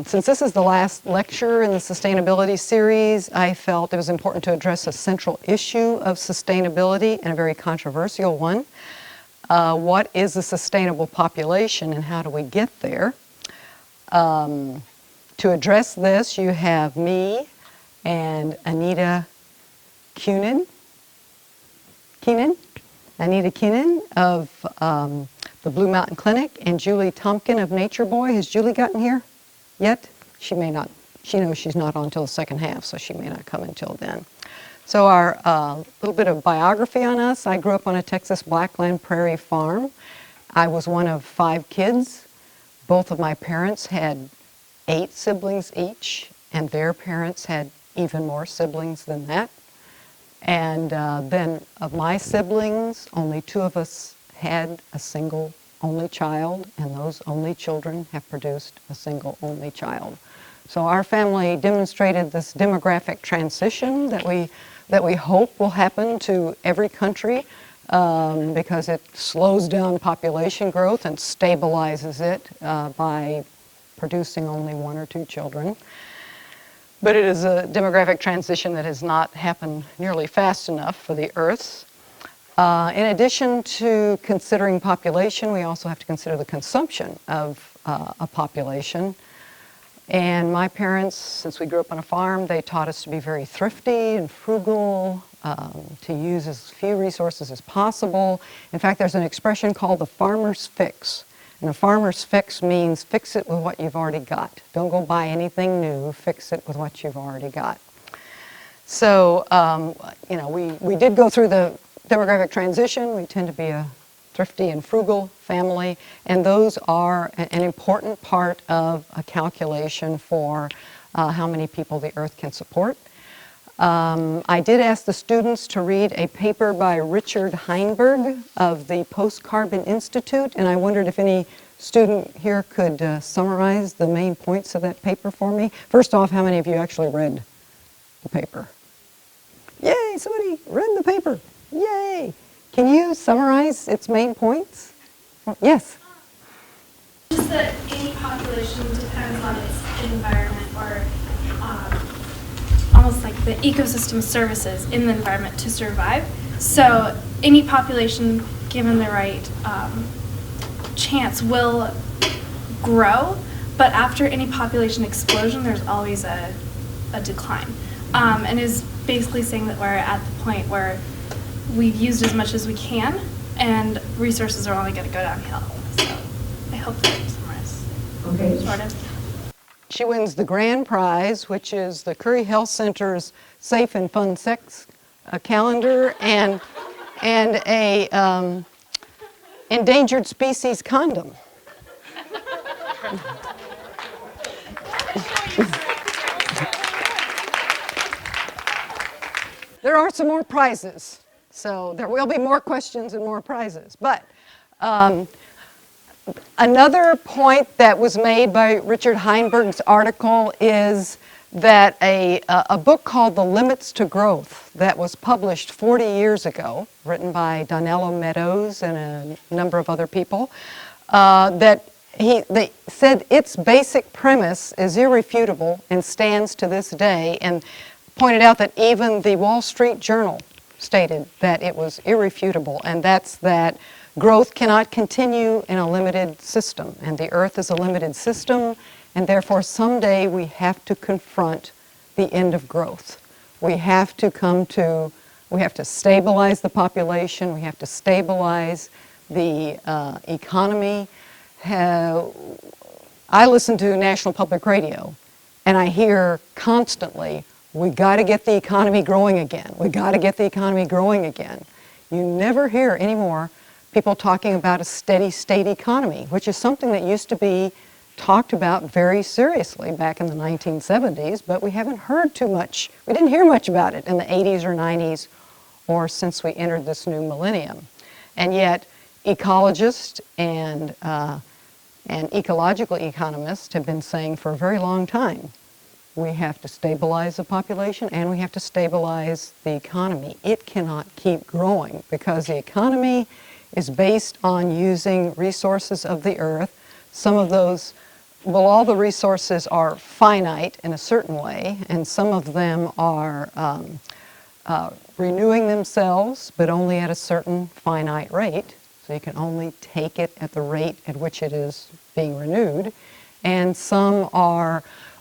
Since this is the last lecture in the sustainability series, I felt it was important to address a central issue of sustainability and a very controversial one. What is a sustainable population and how do we get there? To address this, you have me and Anita Keenan of the Blue Mountain Clinic, and Julie Tompkin of Nature Boy. Has Julie gotten here yet? She may not. She knows she's not on until the second half, so she may not come until then. So our little bit of biography on us. I grew up on a Texas Blackland Prairie farm. I was one of 5 kids. Both of my parents had 8 siblings each, and their parents had even more siblings than that. And then of my siblings, only 2 of us had a single only child, and those only children have produced a single only child. So our family demonstrated this demographic transition that we hope will happen to every country because it slows down population growth and stabilizes it by producing only 1 or 2 children. But it is a demographic transition that has not happened nearly fast enough for the Earth. In addition to considering population, we also have to consider the consumption of a population. And my parents, since we grew up on a farm, they taught us to be very thrifty and frugal, to use as few resources as possible. In fact, there's an expression called the farmer's fix. And a farmer's fix means fix it with what you've already got. Don't go buy anything new, fix it with what you've already got. So, you know, we did go through the demographic transition. We tend to be a thrifty and frugal family, and those are an important part of a calculation for how many people the Earth can support. I did ask the students to read a paper by Richard Heinberg of the Post-Carbon Institute, and I wondered if any student here could summarize the main points of that paper for me. First off, how many of you actually read the paper? Yay, somebody read the paper. Yay! Can you summarize its main points? Yes? Just that any population depends on its environment, or almost like the ecosystem services in the environment to survive. So any population, given the right chance, will grow, but after any population explosion, there's always a decline. And is basically saying that we're at the point where we've used as much as we can, and resources are only going to go downhill. So I hope that summarizes. Okay. Sort of. She wins the grand prize, which is the Curry Health Center's Safe and Fun Sex calendar and a endangered species condom. There are some more prizes. So there will be more questions and more prizes. But another point that was made by Richard Heinberg's article is that a book called The Limits to Growth that was published 40 years ago, written by Donella Meadows and a number of other people, they said its basic premise is irrefutable and stands to this day, and pointed out that even the Wall Street Journal stated that it was irrefutable, and that's that growth cannot continue in a limited system, and the Earth is a limited system, and therefore someday we have to confront the end of growth. We have to stabilize the population, we have to stabilize the economy. I listen to National Public Radio, and I hear constantly, we got to get the economy growing again. We got to get the economy growing again. You never hear anymore people talking about a steady state economy, which is something that used to be talked about very seriously back in the 1970s, but we haven't heard too much. We didn't hear much about it in the 80s or 90s or since we entered this new millennium. And yet, ecologists and ecological economists have been saying for a very long time, we have to stabilize the population and we have to stabilize the economy. It cannot keep growing because the economy is based on using resources of the earth. Some of those, well, all the resources are finite in a certain way, and some of them are renewing themselves, but only at a certain finite rate. So you can only take it at the rate at which it is being renewed. And some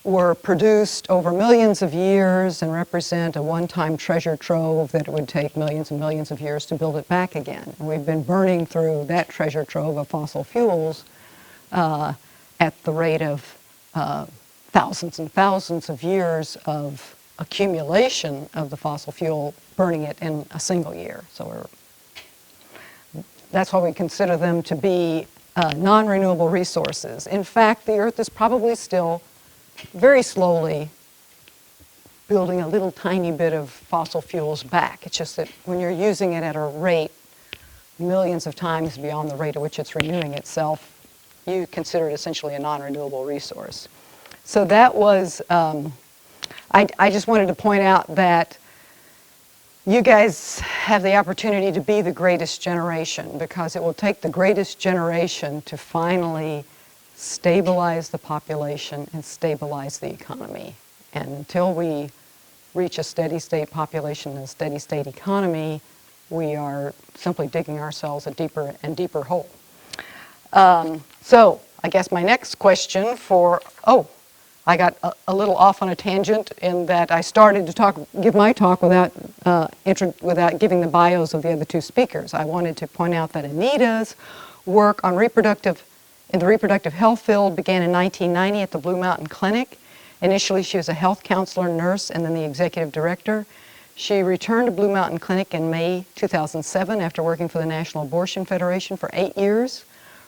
were produced over millions of years and represent a one-time treasure trove that it would take millions and millions of years to build it back again. And we've been burning through that treasure trove of fossil fuels at the rate of thousands and thousands of years of accumulation of the fossil fuel, burning it in a single year. So that's why we consider them to be non-renewable resources. In fact, the Earth is probably still very slowly building a little tiny bit of fossil fuels back. It's just that when you're using it at a rate millions of times beyond the rate at which it's renewing itself, you consider it essentially a non-renewable resource. So that was, I just wanted to point out that you guys have the opportunity to be the greatest generation, because it will take the greatest generation to finally stabilize the population and stabilize the economy. And until we reach a steady state population and a steady state economy, we are simply digging ourselves a deeper and deeper hole. So I guess my next question I got a little off on a tangent in that I started to give my talk without giving the bios of the other two speakers. I wanted to point out that Anita's work on in the reproductive health field began in 1990 at the Blue Mountain Clinic. Initially, she was a health counselor, nurse, and then the executive director. She returned to Blue Mountain Clinic in May 2007 after working for the National Abortion Federation for 8 years.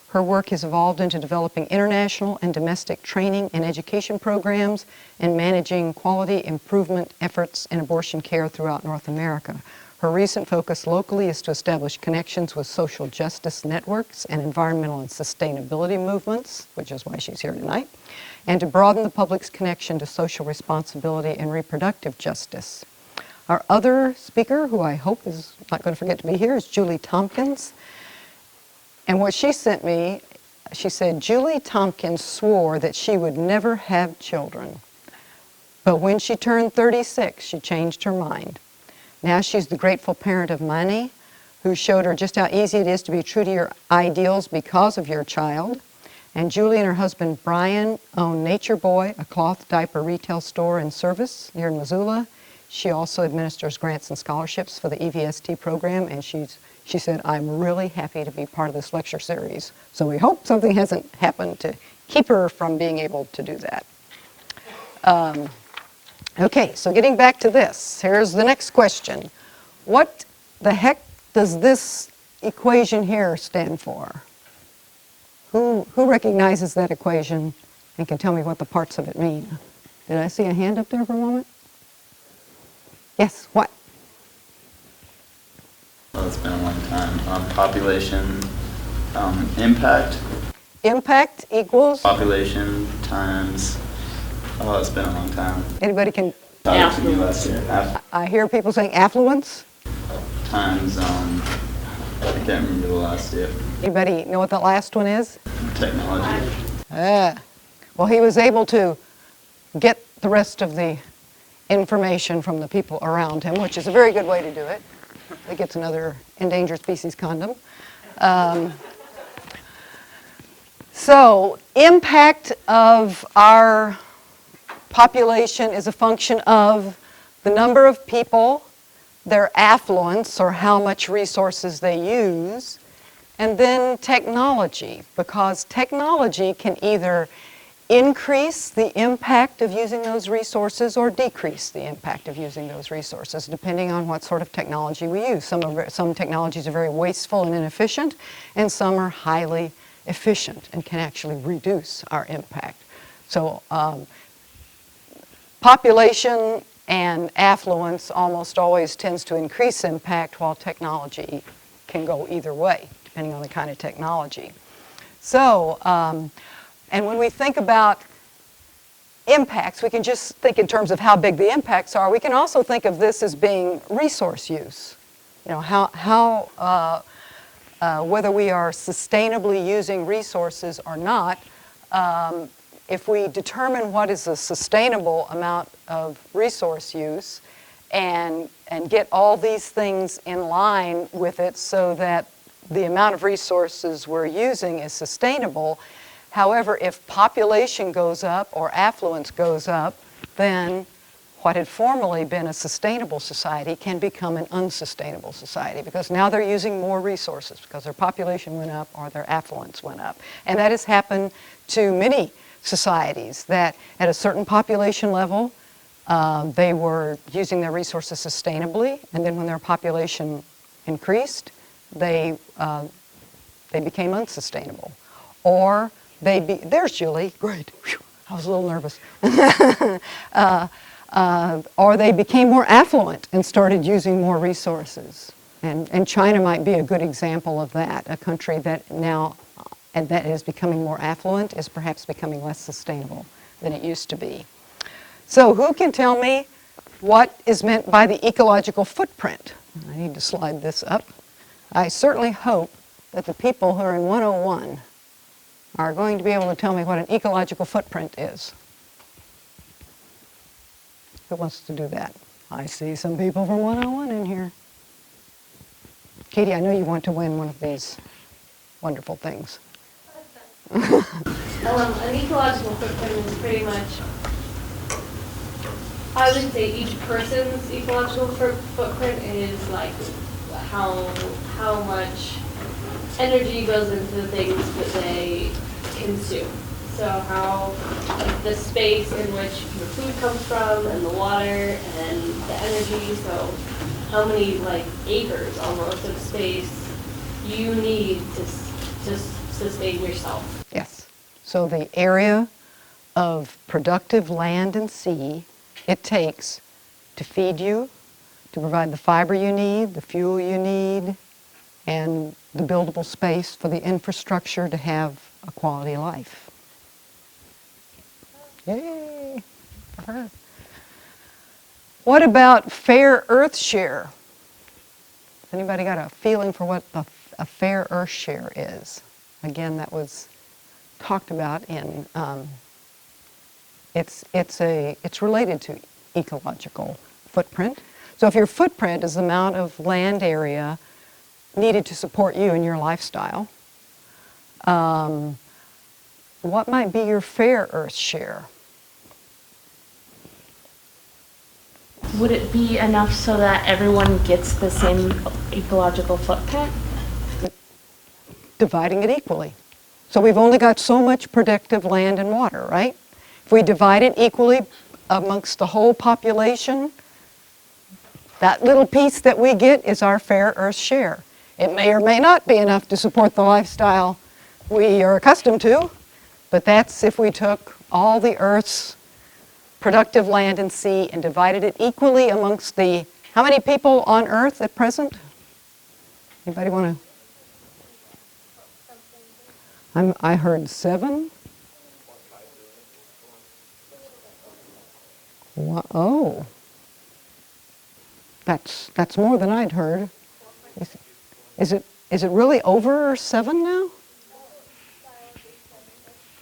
Her work has evolved into developing international and domestic training and education programs and managing quality improvement efforts in abortion care throughout North America. Her recent focus locally is to establish connections with social justice networks and environmental and sustainability movements, which is why she's here tonight, and to broaden the public's connection to social responsibility and reproductive justice. Our other speaker, who I hope is not going to forget to be here, is Julie Tompkins. And what she sent me, she said, Julie Tompkins swore that she would never have children. But when she turned 36, she changed her mind. Now she's the grateful parent of Manny, who showed her just how easy it is to be true to your ideals because of your child. And Julie and her husband Brian own Nature Boy, a cloth diaper retail store and service here in Missoula. She also administers grants and scholarships for the EVST program, and she said, I'm really happy to be part of this lecture series. So we hope something hasn't happened to keep her from being able to do that. Okay, so getting back to this, here's the next question. What the heck does this equation here stand for? Who recognizes that equation and can tell me what the parts of it mean? Did I see a hand up there for a moment? Yes, what? Well, it's been a long time. Population impact. Impact equals? Population times, it's been a long time. Anybody can? Talk to me last year. I hear people saying affluence. Times, I can't remember the last year. Anybody know what the last one is? Technology. Well, he was able to get the rest of the information from the people around him, which is a very good way to do it. It gets another endangered species condom. So, impact of our population is a function of the number of people, their affluence, or how much resources they use, and then technology, because technology can either increase the impact of using those resources or decrease the impact of using those resources, depending on what sort of technology we use. Some technologies are very wasteful and inefficient, and some are highly efficient and can actually reduce our impact. So population and affluence almost always tends to increase impact, while technology can go either way, depending on the kind of technology. So, and when we think about impacts, we can just think in terms of how big the impacts are. We can also think of this as being resource use. You know, whether we are sustainably using resources or not, if we determine what is a sustainable amount of resource use and get all these things in line with it so that the amount of resources we're using is sustainable. However, if population goes up or affluence goes up, then what had formerly been a sustainable society can become an unsustainable society, because now they're using more resources because their population went up or their affluence went up. And that has happened to many societies, that at a certain population level, they were using their resources sustainably, and then when their population increased, they became unsustainable. Or there's Julie, great, whew, I was a little nervous. Or they became more affluent and started using more resources. And China might be a good example of that, a country that now, and that is becoming more affluent, is perhaps becoming less sustainable than it used to be. So who can tell me what is meant by the ecological footprint? I need to slide this up. I certainly hope that the people who are in 101 are going to be able to tell me what an ecological footprint is. Who wants to do that? I see some people from 101 in here. Katie, I know you want to win one of these wonderful things. An ecological footprint is pretty much, I would say each person's ecological footprint is like how much energy goes into the things that they consume. So how the space in which your food comes from, and the water and the energy. So how many acres almost of space you need to sustain yourself. Yes. So the area of productive land and sea it takes to feed you, to provide the fiber you need, the fuel you need, and the buildable space for the infrastructure to have a quality life. Yay for her. What about fair earth share? Has anybody got a feeling for what a fair earth share is? Again, that was talked about in, it's related to ecological footprint. So if your footprint is the amount of land area needed to support you and your lifestyle, what might be your fair earth share? Would it be enough so that everyone gets the same ecological footprint? Dividing it equally. So we've only got so much productive land and water, right? If we divide it equally amongst the whole population, that little piece that we get is our fair earth share. It may or may not be enough to support the lifestyle we are accustomed to, but that's if we took all the Earth's productive land and sea and divided it equally amongst the, how many people on Earth at present? Anybody want to? I heard 7. Oh, that's more than I'd heard. Is it really over 7 now?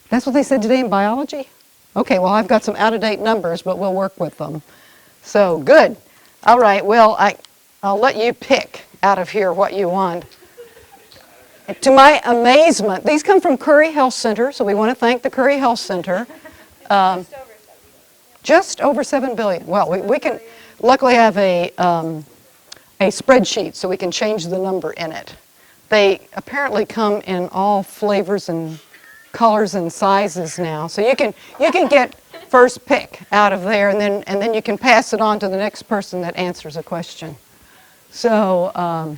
That's what they said today in biology? Okay, well, I've got some out-of-date numbers, but we'll work with them. So, good. All right, well, I'll let you pick out of here what you want. To my amazement, these come from Curry Health Center, so we want to thank the Curry Health Center. Just over 7 billion. Well, we can luckily have a spreadsheet so we can change the number in it. They apparently come in all flavors and colors and sizes now, so you can get first pick out of there, and then you can pass it on to the next person that answers a question. So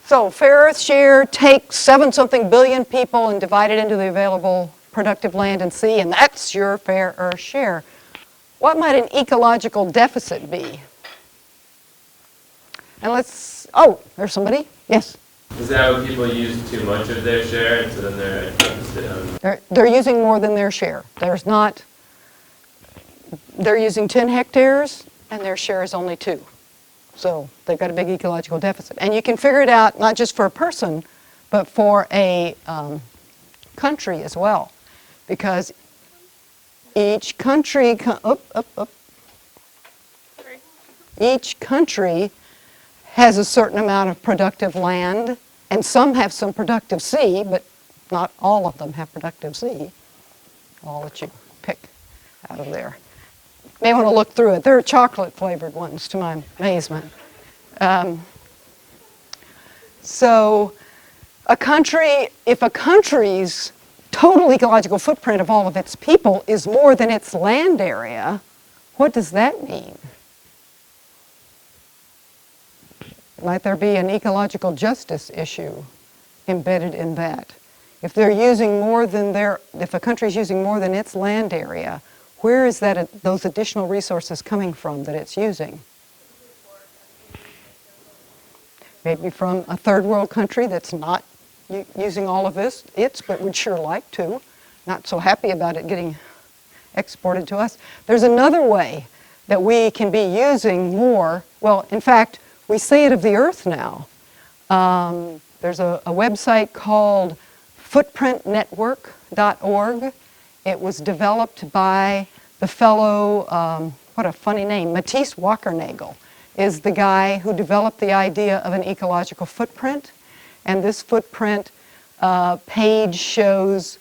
So fair earth share, take 7-something billion people and divide it into the available productive land and sea, and that's your fair earth share. What might an ecological deficit be? And let's, oh, there's somebody. Yes. Is that when people use too much of their share, and so then they're at deficit on? They're using more than their share. They're using 10 hectares and their share is only 2. So they've got a big ecological deficit. And you can figure it out not just for a person, but for a country as well. Because each country, each country has a certain amount of productive land, and some have some productive sea, but not all of them have productive sea. I'll let you pick out of there. May want to look through it. There are chocolate-flavored ones, to my amazement. So if a country's total ecological footprint of all of its people is more than its land area, what does that mean? Might there be an ecological justice issue embedded in that? If they're using more than if a country's using more than its land area, where is those additional resources coming from that it's using? Maybe from a third world country that's not using all of this, but would sure like to. Not so happy about it getting exported to us. There's another way that we can be using more. Well, in fact, we say it of the earth now. There's a website called footprintnetwork.org. It was developed by the fellow, what a funny name, Matisse Wackernagel is the guy who developed the idea of an ecological footprint. And this footprint page shows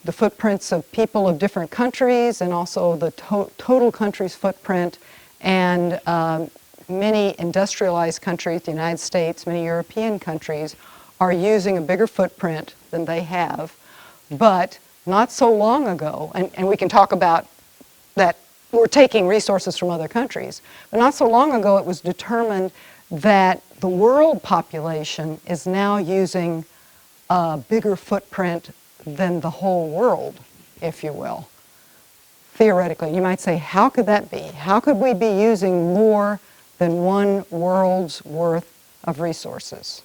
the footprints of people of different countries and also the total country's footprint. And many industrialized countries, the United States, many European countries, are using a bigger footprint than they have. But not so long ago, and we can talk about that we're taking resources from other countries, but not so long ago it was determined that the world population is now using a bigger footprint than the whole world, if you will. Theoretically, you might say, how could that be? How could we be using more than one world's worth of resources?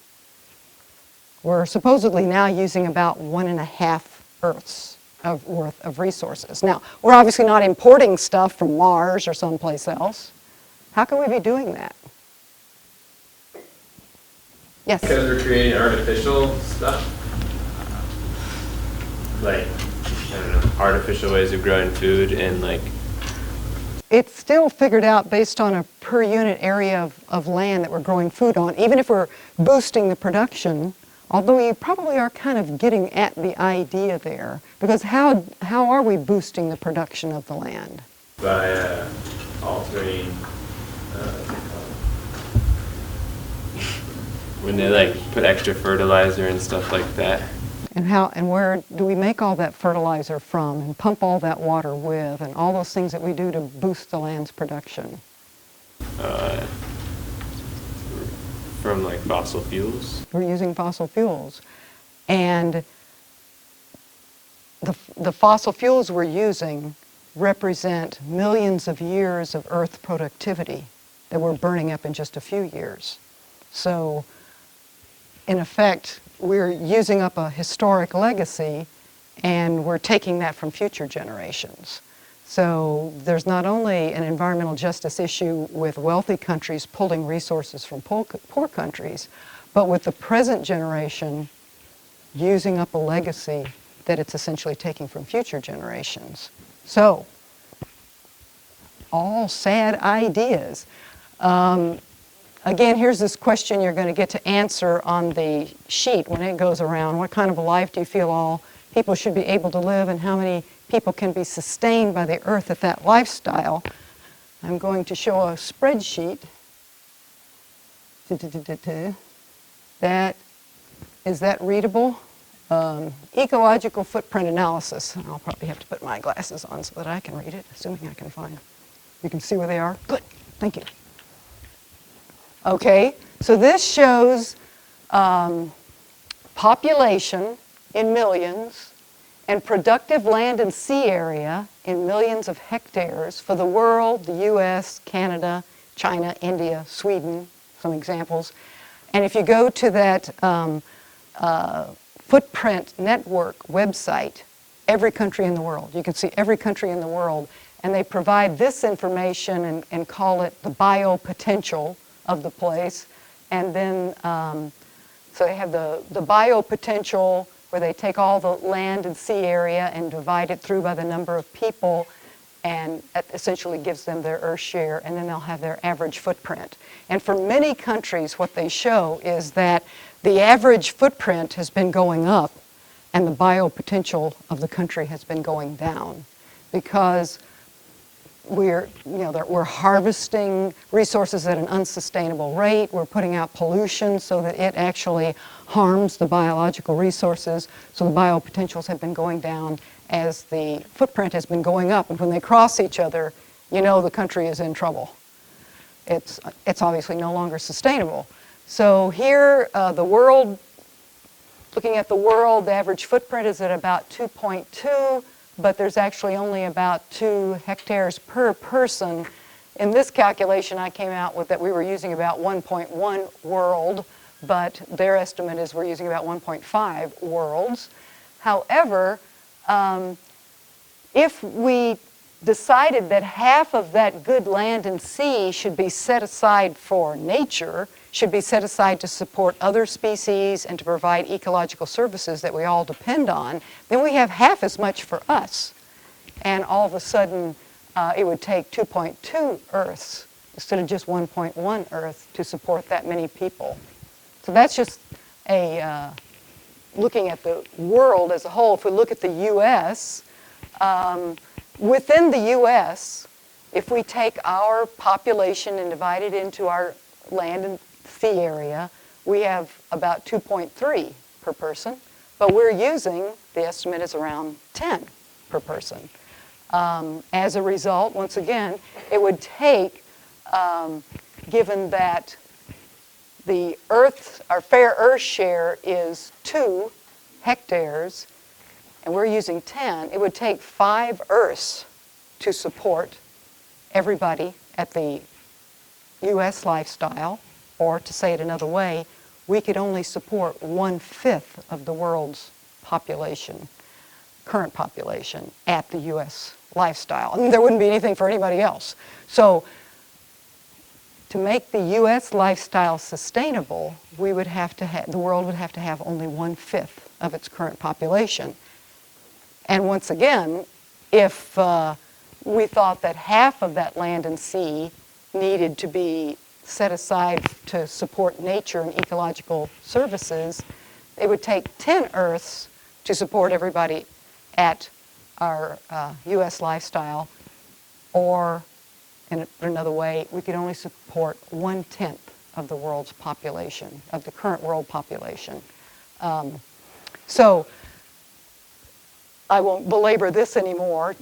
We're supposedly now using about 1.5 Earths worth of resources. Now, we're obviously not importing stuff from Mars or someplace else. How can we be doing that? Yes? Because we're creating artificial stuff. Like, I don't know, artificial ways of growing food and like... It's still figured out based on a per unit area of land that we're growing food on, even if we're boosting the production, although you probably are kind of getting at the idea there, because how are we boosting the production of the land? By altering, when they like put extra fertilizer and stuff like that. And where do we make all that fertilizer from and pump all that water with and all those things that we do to boost the land's production? From like fossil fuels. We're using fossil fuels. And the fossil fuels we're using represent millions of years of Earth productivity that we're burning up in just a few years. So, in effect, we're using up a historic legacy and we're taking that from future generations. So there's not only an environmental justice issue with wealthy countries pulling resources from poor countries, but with the present generation using up a legacy that it's essentially taking from future generations. So, all sad ideas. Again, here's this question you're going to get to answer on the sheet when it goes around. What kind of a life do you feel all people should be able to live, and how many people can be sustained by the earth at that lifestyle? I'm going to show a spreadsheet. Is that readable? Ecological footprint analysis. I'll probably have to put my glasses on so that I can read it, assuming I can find. You can see where they are? Good, thank you. Okay, so this shows population in millions, and productive land and sea area in millions of hectares for the world, the US, Canada, China, India, Sweden, some examples. And if you go to that Footprint Network website, every country in the world, you can see every country in the world, and they provide this information and call it the biopotential of the place. And then, so they have the biopotential where they take all the land and sea area and divide it through by the number of people, and that essentially gives them their Earth share, and then they'll have their average footprint. And for many countries, what they show is that the average footprint has been going up, and the biopotential of the country has been going down, because we're harvesting resources at an unsustainable rate. We're putting out pollution so that it actually harms the biological resources. So the biopotentials have been going down as the footprint has been going up. And when they cross each other, you know the country is in trouble. It's obviously no longer sustainable. So here, the world, looking at the world, the average footprint is at about 2.2. But there's actually only about 2 hectares per person. In this calculation, I came out with that we were using about 1.1 world, but their estimate is we're using about 1.5 worlds. However, if we decided that half of that good land and sea should be set aside for nature, should be set aside to support other species and to provide ecological services that we all depend on, then we have half as much for us. And all of a sudden, it would take 2.2 Earths instead of just 1.1 Earth to support that many people. So that's just looking at the world as a whole. If we look at the U.S., within the U.S., if we take our population and divide it into our land and sea area, we have about 2.3 per person, but we're using, the estimate is around 10 per person. As a result, once again, it would take, given that the our fair Earth share is 2 hectares, and we're using 10, it would take 5 Earths to support everybody at the U.S. lifestyle. Or to say it another way, we could only support 1/5 of the world's population, current population, at the U.S. lifestyle. And there wouldn't be anything for anybody else. So to make the U.S. lifestyle sustainable, we would have to the world would have to have only 1/5 of its current population. And once again, if we thought that half of that land and sea needed to be set aside to support nature and ecological services, it would take 10 Earths to support everybody at our U.S. lifestyle, or in another way, we could only support 1/10 of the world's population, of the current world population. So I won't belabor this anymore.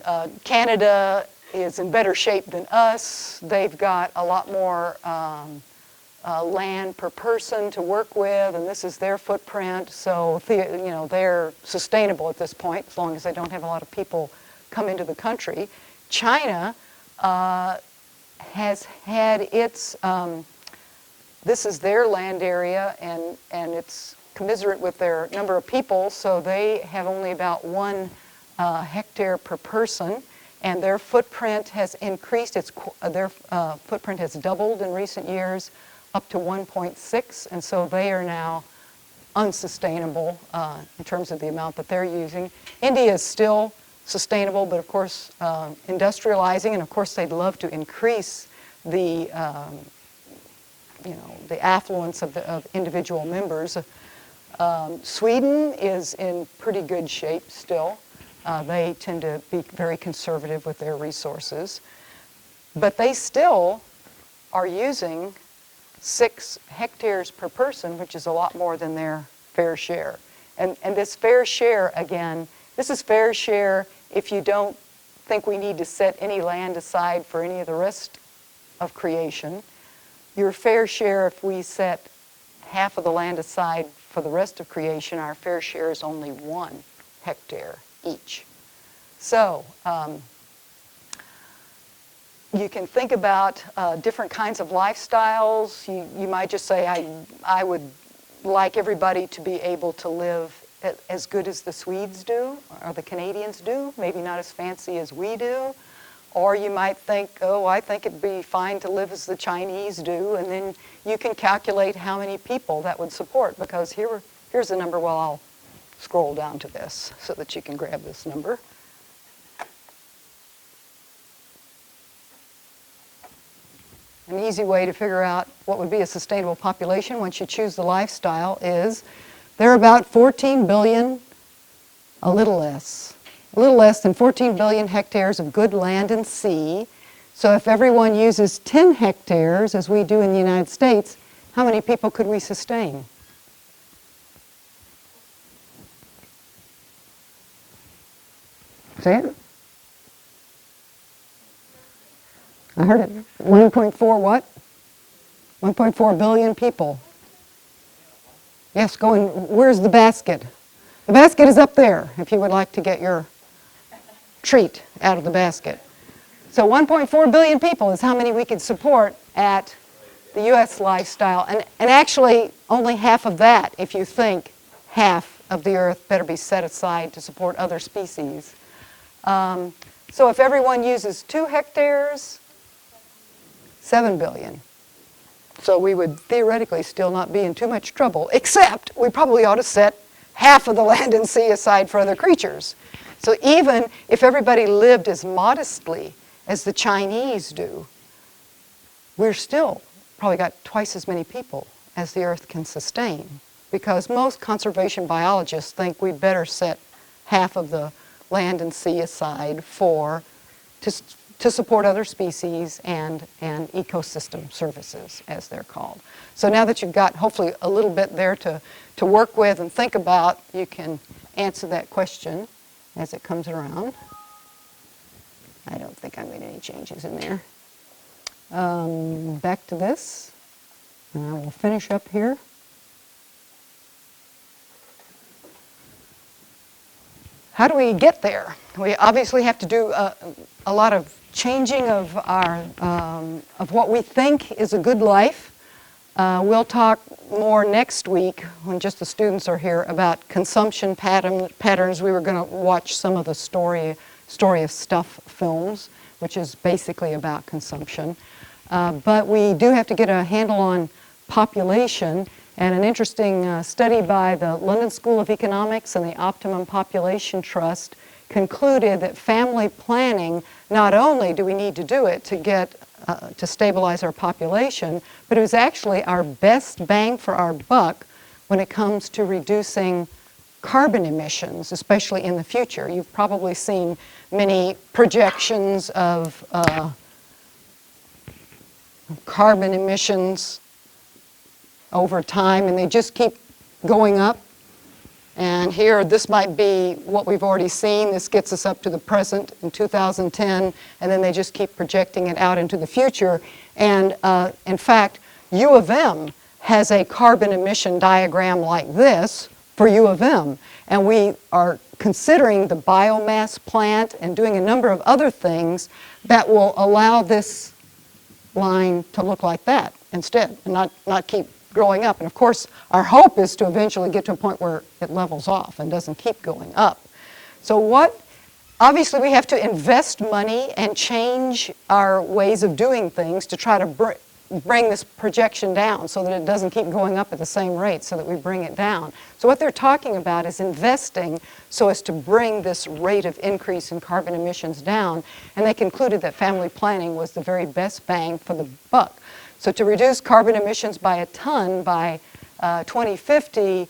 Canada is in better shape than us. They've got a lot more land per person to work with, and this is their footprint. So they're sustainable at this point, as long as they don't have a lot of people come into the country. China has had its, this is their land area, and it's commensurate with their number of people, so they have only about 1 hectare per person. And their footprint has increased. Their footprint has doubled in recent years, up to 1.6, and so they are now unsustainable in terms of the amount that they're using. India is still sustainable, but of course industrializing, and of course they'd love to increase the the affluence of individual members. Sweden is in pretty good shape still. They tend to be very conservative with their resources, but they still are using 6 hectares per person, which is a lot more than their fair share. And this fair share, again, this is fair share if you don't think we need to set any land aside for any of the rest of creation. Your fair share, if we set half of the land aside for the rest of creation, our fair share is only 1 hectare each. So you can think about different kinds of lifestyles. You might just say, I would like everybody to be able to live as good as the Swedes do or the Canadians do, maybe not as fancy as we do. Or you might think, oh, I think it'd be fine to live as the Chinese do, and then you can calculate how many people that would support, because here's the number. Well, I'll scroll down to this so that you can grab this number. An easy way to figure out what would be a sustainable population once you choose the lifestyle is there are about 14 billion, a little less than 14 billion hectares of good land and sea. So if everyone uses 10 hectares, as we do in the United States, how many people could we sustain? Say it. I heard it. 1.4 what? 1.4 billion people. Yes, where's the basket? The basket is up there if you would like to get your treat out of the basket. So 1.4 billion people is how many we could support at the U.S. lifestyle. And actually, only half of that, if you think half of the earth better be set aside to support other species. So if everyone uses 2 hectares, 7 billion. So we would theoretically still not be in too much trouble, except we probably ought to set half of the land and sea aside for other creatures. So even if everybody lived as modestly as the Chinese do, we're still probably got twice as many people as the earth can sustain, because most conservation biologists think we better set half of the land and sea aside to support other species and ecosystem services, as they're called. So now that you've got hopefully a little bit there to work with and think about, you can answer that question as it comes around. I don't think I made any changes in there. Back to this, and I will finish up here. How do we get there? We obviously have to do a lot of changing of of what we think is a good life. We'll talk more next week when just the students are here about consumption patterns. We were going to watch some of the Story of Stuff films, which is basically about consumption. But we do have to get a handle on population, and an interesting study by the London School of Economics and the Optimum Population Trust concluded that family planning, not only do we need to do it to get to stabilize our population, but it was actually our best bang for our buck when it comes to reducing carbon emissions, especially in the future. You've probably seen many projections of carbon emissions over time, and they just keep going up. And here, this might be what we've already seen. This gets us up to the present in 2010, and then they just keep projecting it out into the future. And in fact, U of M has a carbon emission diagram like this for U of M. And we are considering the biomass plant and doing a number of other things that will allow this line to look like that instead, and not keep growing up. And of course, our hope is to eventually get to a point where it levels off and doesn't keep going up. So obviously we have to invest money and change our ways of doing things to try to bring this projection down so that it doesn't keep going up at the same rate, so that we bring it down. So what they're talking about is investing so as to bring this rate of increase in carbon emissions down, and they concluded that family planning was the very best bang for the buck. So to reduce carbon emissions by a ton by 2050,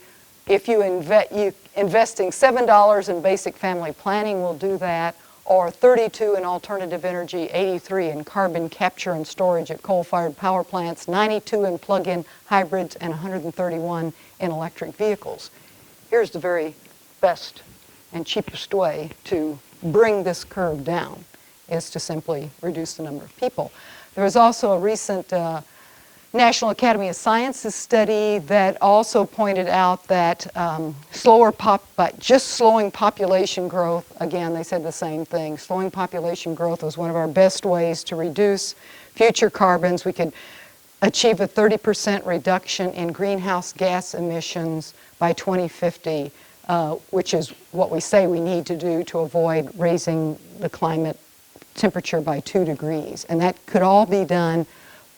if investing $7 in basic family planning will do that, or 32 in alternative energy, 83 in carbon capture and storage at coal-fired power plants, 92 in plug-in hybrids, and 131 in electric vehicles. Here's the very best and cheapest way to bring this curve down, is to simply reduce the number of people. There was also a recent National Academy of Sciences study that also pointed out that just slowing population growth, again, they said the same thing. Slowing population growth was one of our best ways to reduce future carbons. We could achieve a 30% reduction in greenhouse gas emissions by 2050, which is what we say we need to do to avoid raising the climate temperature by 2 degrees. And that could all be done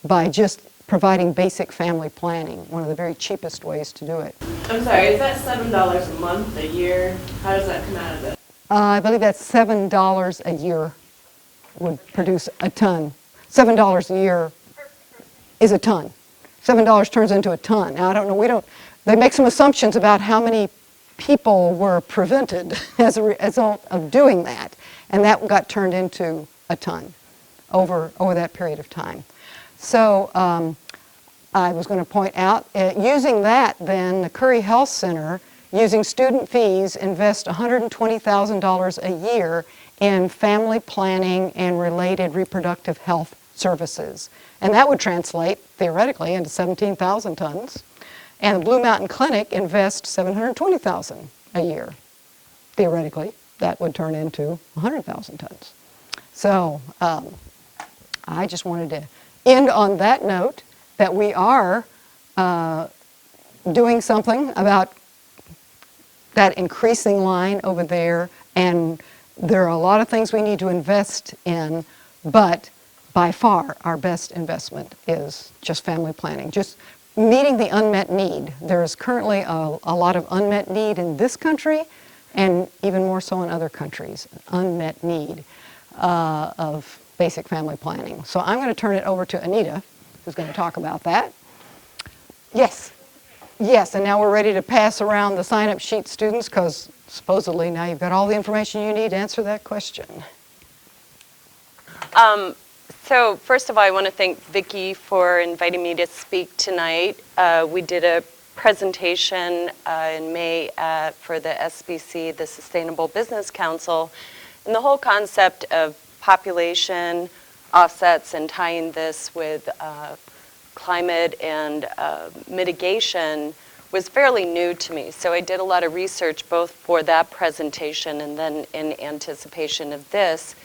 by just providing basic family planning, one of the very cheapest ways to do it. I'm sorry, is that $7 a month, a year? How does that come out of it? I believe that's $7 a year would produce a ton. $7 a year is a ton. $7 turns into a ton. Now, I don't know, they make some assumptions about how many people were prevented as a result of doing that, and that got turned into a ton over that period of time. So I was going to point out, using that then, the Curry Health Center, using student fees, invest $120,000 a year in family planning and related reproductive health services. And that would translate, theoretically, into 17,000 tons. And the Blue Mountain Clinic invests $720,000 a year. Theoretically, that would turn into 100,000 tons. So I just wanted to end on that note that we are doing something about that increasing line over there, and there are a lot of things we need to invest in, but by far our best investment is just family planning, just meeting the unmet need. There is currently a lot of unmet need in this country, and even more so in other countries, unmet need of basic family planning. So I'm going to turn it over to Anita, who's going to talk about that. Yes. Yes, and now we're ready to pass around the sign-up sheet, students, because supposedly now you've got all the information you need to answer that question. So first of all, I want to thank Vicki for inviting me to speak tonight. We did a presentation in May for the SBC, the Sustainable Business Council, and the whole concept of population offsets and tying this with climate and mitigation was fairly new to me. So I did a lot of research both for that presentation and then in anticipation of this.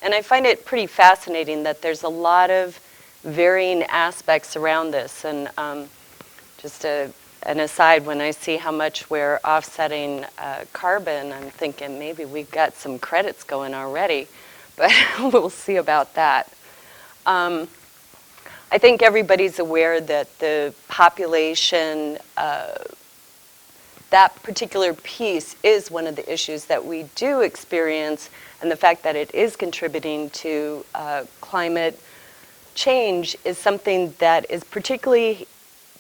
And I find it pretty fascinating that there's a lot of varying aspects around this. And just an aside, when I see how much we're offsetting carbon, I'm thinking maybe we've got some credits going already, but we'll see about that. I think everybody's aware that the population, that particular piece is one of the issues that we do experience, and the fact that it is contributing to climate change is something that is particularly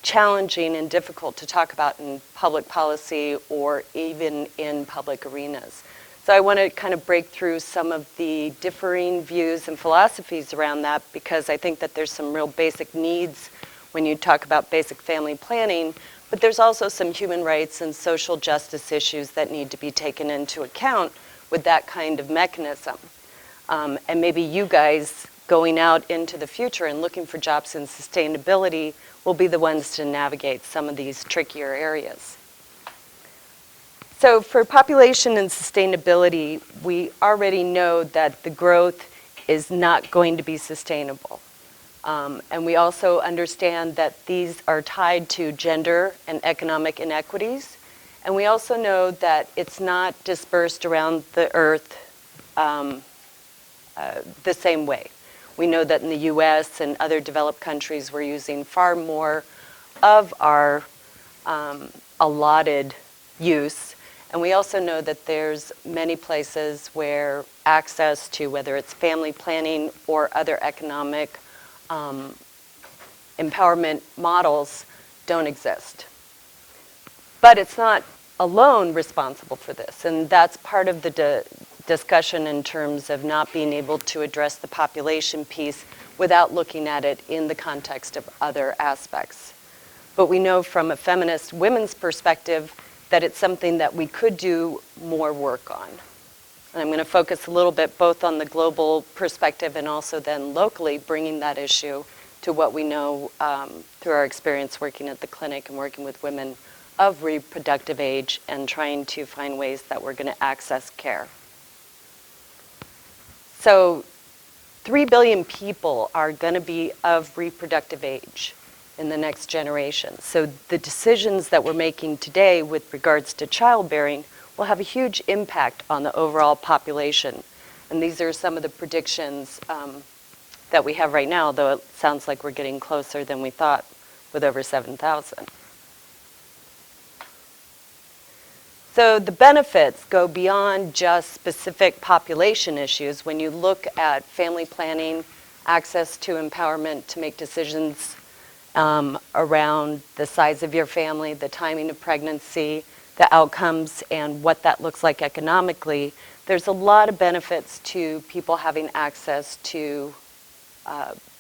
challenging and difficult to talk about in public policy or even in public arenas. So I want to kind of break through some of the differing views and philosophies around that, because I think that there's some real basic needs when you talk about basic family planning, but there's also some human rights and social justice issues that need to be taken into account with that kind of mechanism. And maybe you guys going out into the future and looking for jobs in sustainability will be the ones to navigate some of these trickier areas. So for population and sustainability, we already know that the growth is not going to be sustainable. And we also understand that these are tied to gender and economic inequities. And we also know that it's not dispersed around the earth the same way. We know that in the US and other developed countries, we're using far more of our allotted use. And we also know that there's many places where access to, whether it's family planning or other economic empowerment models, don't exist. But it's not alone responsible for this, and that's part of the discussion in terms of not being able to address the population piece without looking at it in the context of other aspects. But we know from a feminist women's perspective that it's something that we could do more work on. And I'm going to focus a little bit both on the global perspective and also then locally bringing that issue to what we know through our experience working at the clinic and working with women of reproductive age and trying to find ways that we're going to access care. So 3 billion people are going to be of reproductive age in the next generation. So the decisions that we're making today with regards to childbearing will have a huge impact on the overall population. And these are some of the predictions that we have right now, though it sounds like we're getting closer than we thought with over 7,000. So the benefits go beyond just specific population issues. When you look at family planning, access to empowerment to make decisions around the size of your family, the timing of pregnancy, the outcomes, and what that looks like economically, there's a lot of benefits to people having access to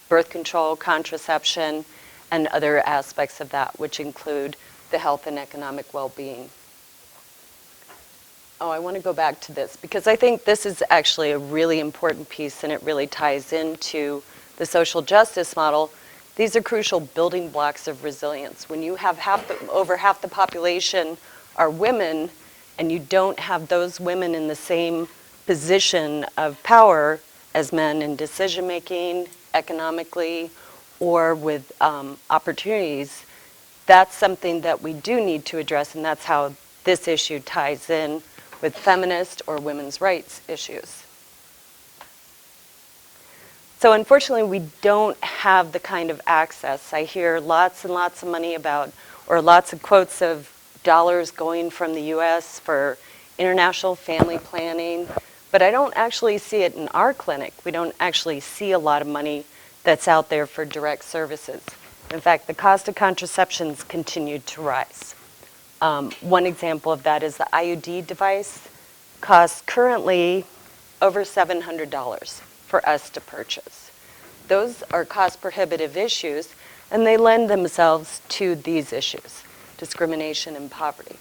birth control, contraception, and other aspects of that, which include the health and economic well-being. Oh, I want to go back to this because I think this is actually a really important piece and it really ties into the social justice model. These are crucial building blocks of resilience. When you have over half the population are women and you don't have those women in the same position of power as men in decision making, economically, or with opportunities, that's something that we do need to address, and that's how this issue ties in with feminist or women's rights issues. So unfortunately, we don't have the kind of access. I hear lots and lots of money about, or lots of quotes of dollars going from the US for international family planning, but I don't actually see it in our clinic. We don't actually see a lot of money that's out there for direct services. In fact, the cost of contraceptions continued to rise. One example of that is the IUD device costs currently over $700 for us to purchase. Those are cost prohibitive issues, and they lend themselves to these issues, discrimination and poverty.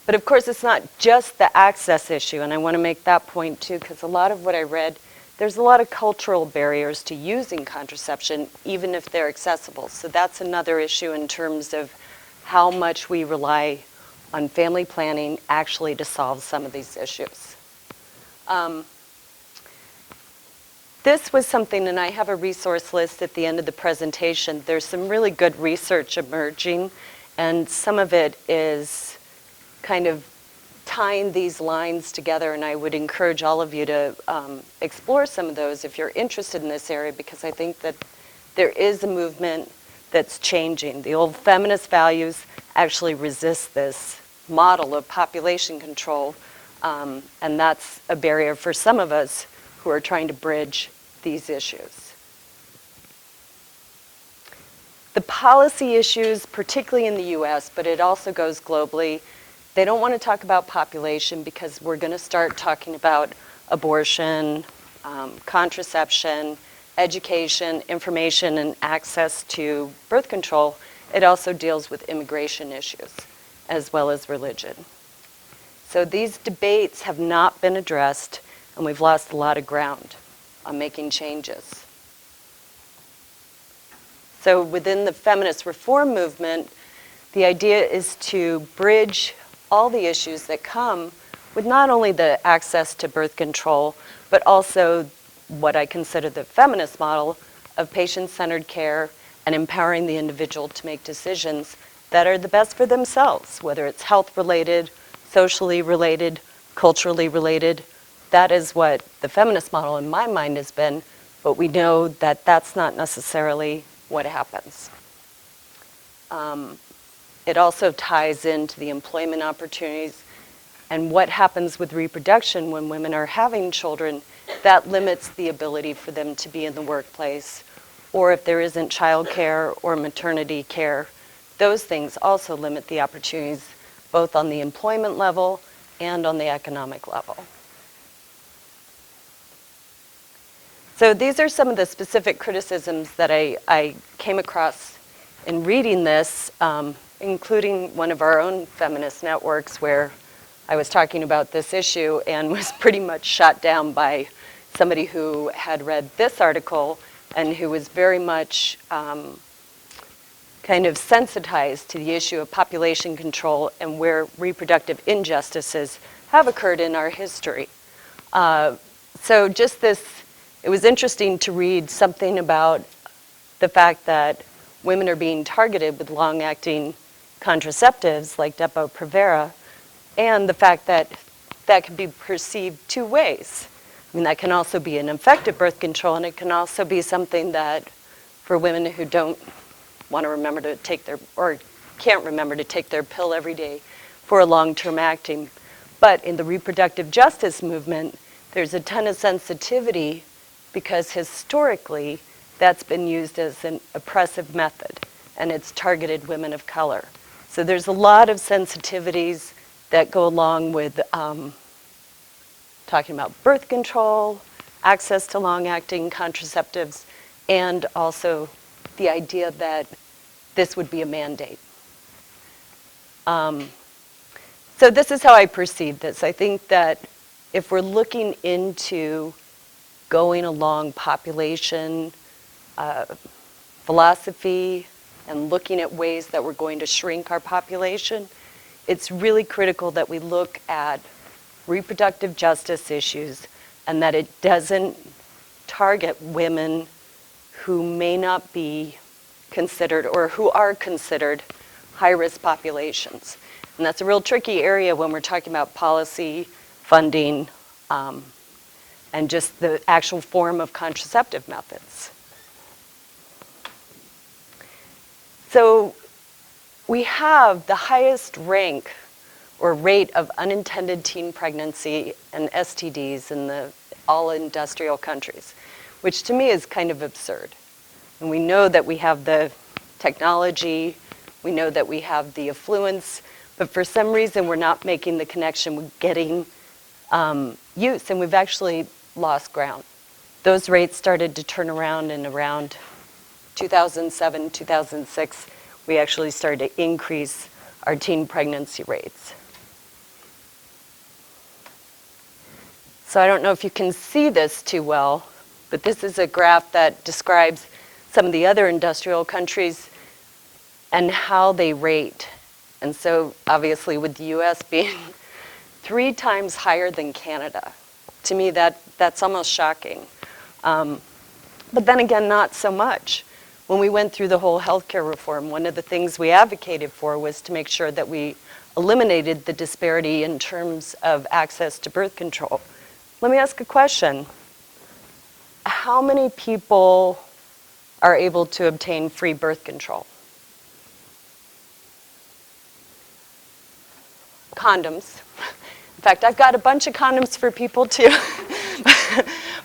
But of course, it's not just the access issue, and I want to make that point too, because a lot of what I read, there's a lot of cultural barriers to using contraception, even if they're accessible. So that's another issue in terms of how much we rely on family planning actually to solve some of these issues. This was something, and I have a resource list at the end of the presentation. There's some really good research emerging, and some of it is kind of tying these lines together, and I would encourage all of you to explore some of those if you're interested in this area, because I think that there is a movement that's changing. The old feminist values actually resist this model of population control, and that's a barrier for some of us who are trying to bridge these issues. The policy issues, particularly in the US, but it also goes globally, they don't want to talk about population because we're going to start talking about abortion, contraception, education, information, and access to birth control. It also deals with immigration issues as well as religion. So these debates have not been addressed, and we've lost a lot of ground on making changes. So within the feminist reform movement, the idea is to bridge all the issues that come with not only the access to birth control, but also what I consider the feminist model of patient-centered care and empowering the individual to make decisions that are the best for themselves, whether it's health-related, socially related, culturally related. That is what the feminist model in my mind has been, but we know that that's not necessarily what happens. It also ties into the employment opportunities and what happens with reproduction when women are having children. That limits the ability for them to be in the workplace, or if there isn't childcare or maternity care, those things also limit the opportunities both on the employment level and on the economic level. So these are some of the specific criticisms that I came across in reading this, including one of our own feminist networks where I was talking about this issue and was pretty much shot down by somebody who had read this article and who was very much kind of sensitized to the issue of population control and where reproductive injustices have occurred in our history. So just this, it was interesting to read something about the fact that women are being targeted with long-acting contraceptives like Depo-Provera, and the fact that that can be perceived two ways. I mean, that can also be an effective birth control, and it can also be something that for women who don't want to remember to take their, or can't remember to take their pill every day for a long-term acting. But in the reproductive justice movement, there's a ton of sensitivity because historically that's been used as an oppressive method, and it's targeted women of color. So there's a lot of sensitivities that go along with talking about birth control, access to long-acting contraceptives, and also the idea that this would be a mandate. So this is how I perceive this. I think that if we're looking into going along population philosophy and looking at ways that we're going to shrink our population, it's really critical that we look at reproductive justice issues and that it doesn't target women who may not be considered or who are considered high-risk populations. And that's a real tricky area when we're talking about policy, funding, and just the actual form of contraceptive methods. So we have the highest rank or rate of unintended teen pregnancy and STDs in the all industrial countries, which to me is kind of absurd. And we know that we have the technology, we know that we have the affluence, but for some reason we're not making the connection with getting use, and we've actually lost ground. Those rates started to turn around in around 2007, 2006. We actually started to increase our teen pregnancy rates. So I don't know if you can see this too well, but this is a graph that describes some of the other industrial countries and how they rate. And so obviously with the US being 3 times higher than Canada, to me that's almost shocking. But then again, not so much. When we went through the whole healthcare reform, one of the things we advocated for was to make sure that we eliminated the disparity in terms of access to birth control. Let me ask a question. How many people are able to obtain free birth control? Condoms. In fact, I've got a bunch of condoms for people too.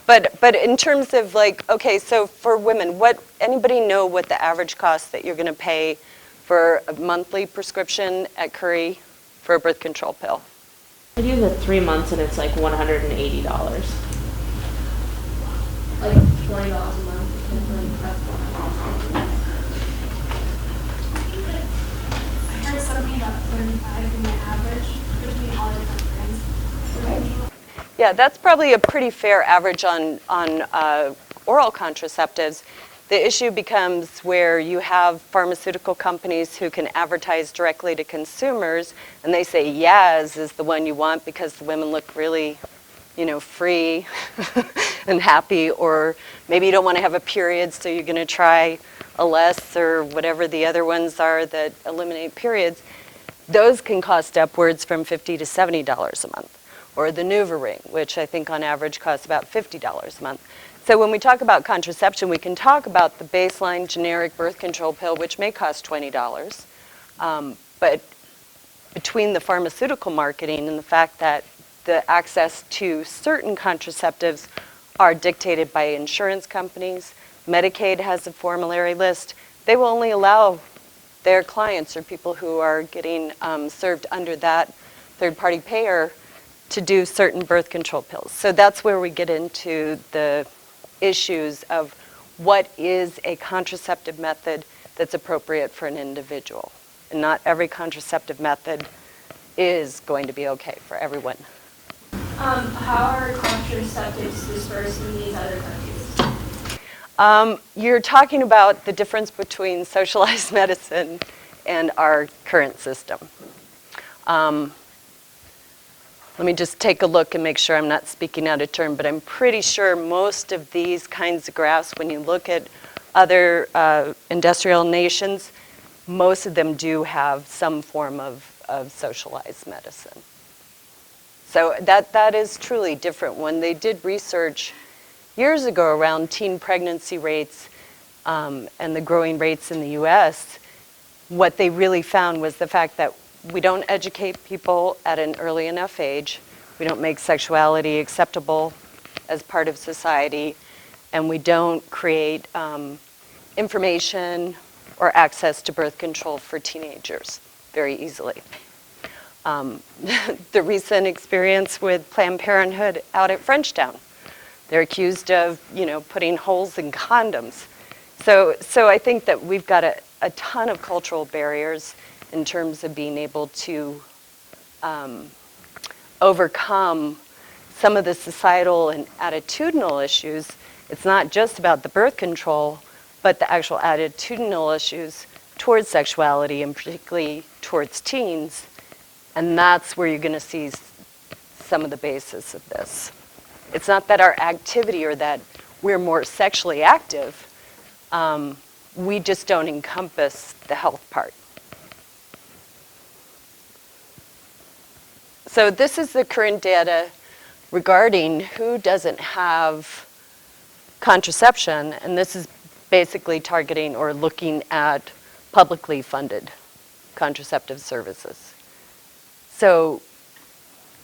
But in terms of like, okay, so for women, anybody know what the average cost that you're going to pay for a monthly prescription at Curry for a birth control pill? I do the 3 months and it's like $180. Like $20 a month. I heard something about 35 in the average between all different brands. Yeah, that's probably a pretty fair average on oral contraceptives. The issue becomes where you have pharmaceutical companies who can advertise directly to consumers, and they say Yaz is the one you want because the women look really, free and happy, or maybe you don't want to have a period, so you're going to try a less or whatever the other ones are that eliminate periods. Those can cost upwards from $50 to $70 a month. Or the NuvaRing, which I think on average costs about $50 a month. So when we talk about contraception, we can talk about the baseline generic birth control pill, which may cost $20. But between the pharmaceutical marketing and the fact that the access to certain contraceptives are dictated by insurance companies, Medicaid has a formulary list, they will only allow their clients or people who are getting served under that third-party payer to do certain birth control pills. So that's where we get into the issues of what is a contraceptive method that's appropriate for an individual. And not every contraceptive method is going to be okay for everyone. How are contraceptives dispersed in these other countries? You're talking about the difference between socialized medicine and our current system. Let me just take a look and make sure I'm not speaking out of turn, but I'm pretty sure most of these kinds of graphs, when you look at other industrial nations, most of them do have some form of socialized medicine. So that is truly different. When they did research years ago around teen pregnancy rates and the growing rates in the US, what they really found was the fact that we don't educate people at an early enough age, we don't make sexuality acceptable as part of society, and we don't create information or access to birth control for teenagers very easily. The recent experience with Planned Parenthood out at Frenchtown. They're accused of, putting holes in condoms. So I think that we've got a ton of cultural barriers in terms of being able to overcome some of the societal and attitudinal issues. It's not just about the birth control, but the actual attitudinal issues towards sexuality and particularly towards teens. And that's where you're going to see some of the basis of this. It's not that our activity or that we're more sexually active. We just don't encompass the health part. So this is the current data regarding who doesn't have contraception, and this is basically targeting or looking at publicly funded contraceptive services. So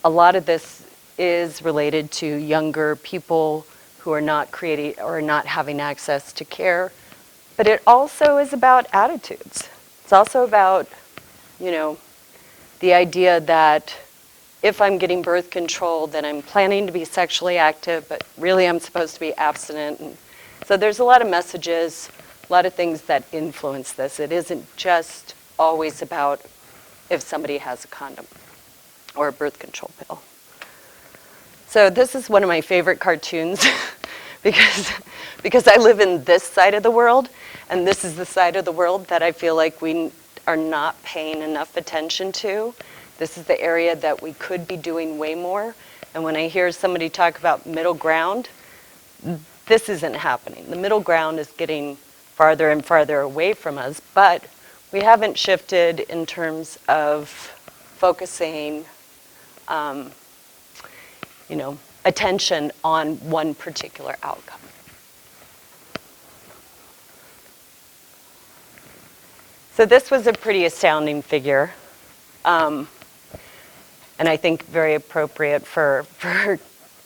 a lot of this is related to younger people who are not creating or not having access to care, but it also is about attitudes. It's also about, the idea that if I'm getting birth control, then I'm planning to be sexually active, but really I'm supposed to be abstinent. And so there's a lot of messages, a lot of things that influence this. It isn't just always about if somebody has a condom or a birth control pill. So this is one of my favorite cartoons because I live in this side of the world, and this is the side of the world that I feel like we are not paying enough attention to. This is the area that we could be doing way more. And when I hear somebody talk about middle ground, this isn't happening. The middle ground is getting farther and farther away from us, but we haven't shifted in terms of focusing, attention on one particular outcome. So this was a pretty astounding figure. And I think very appropriate for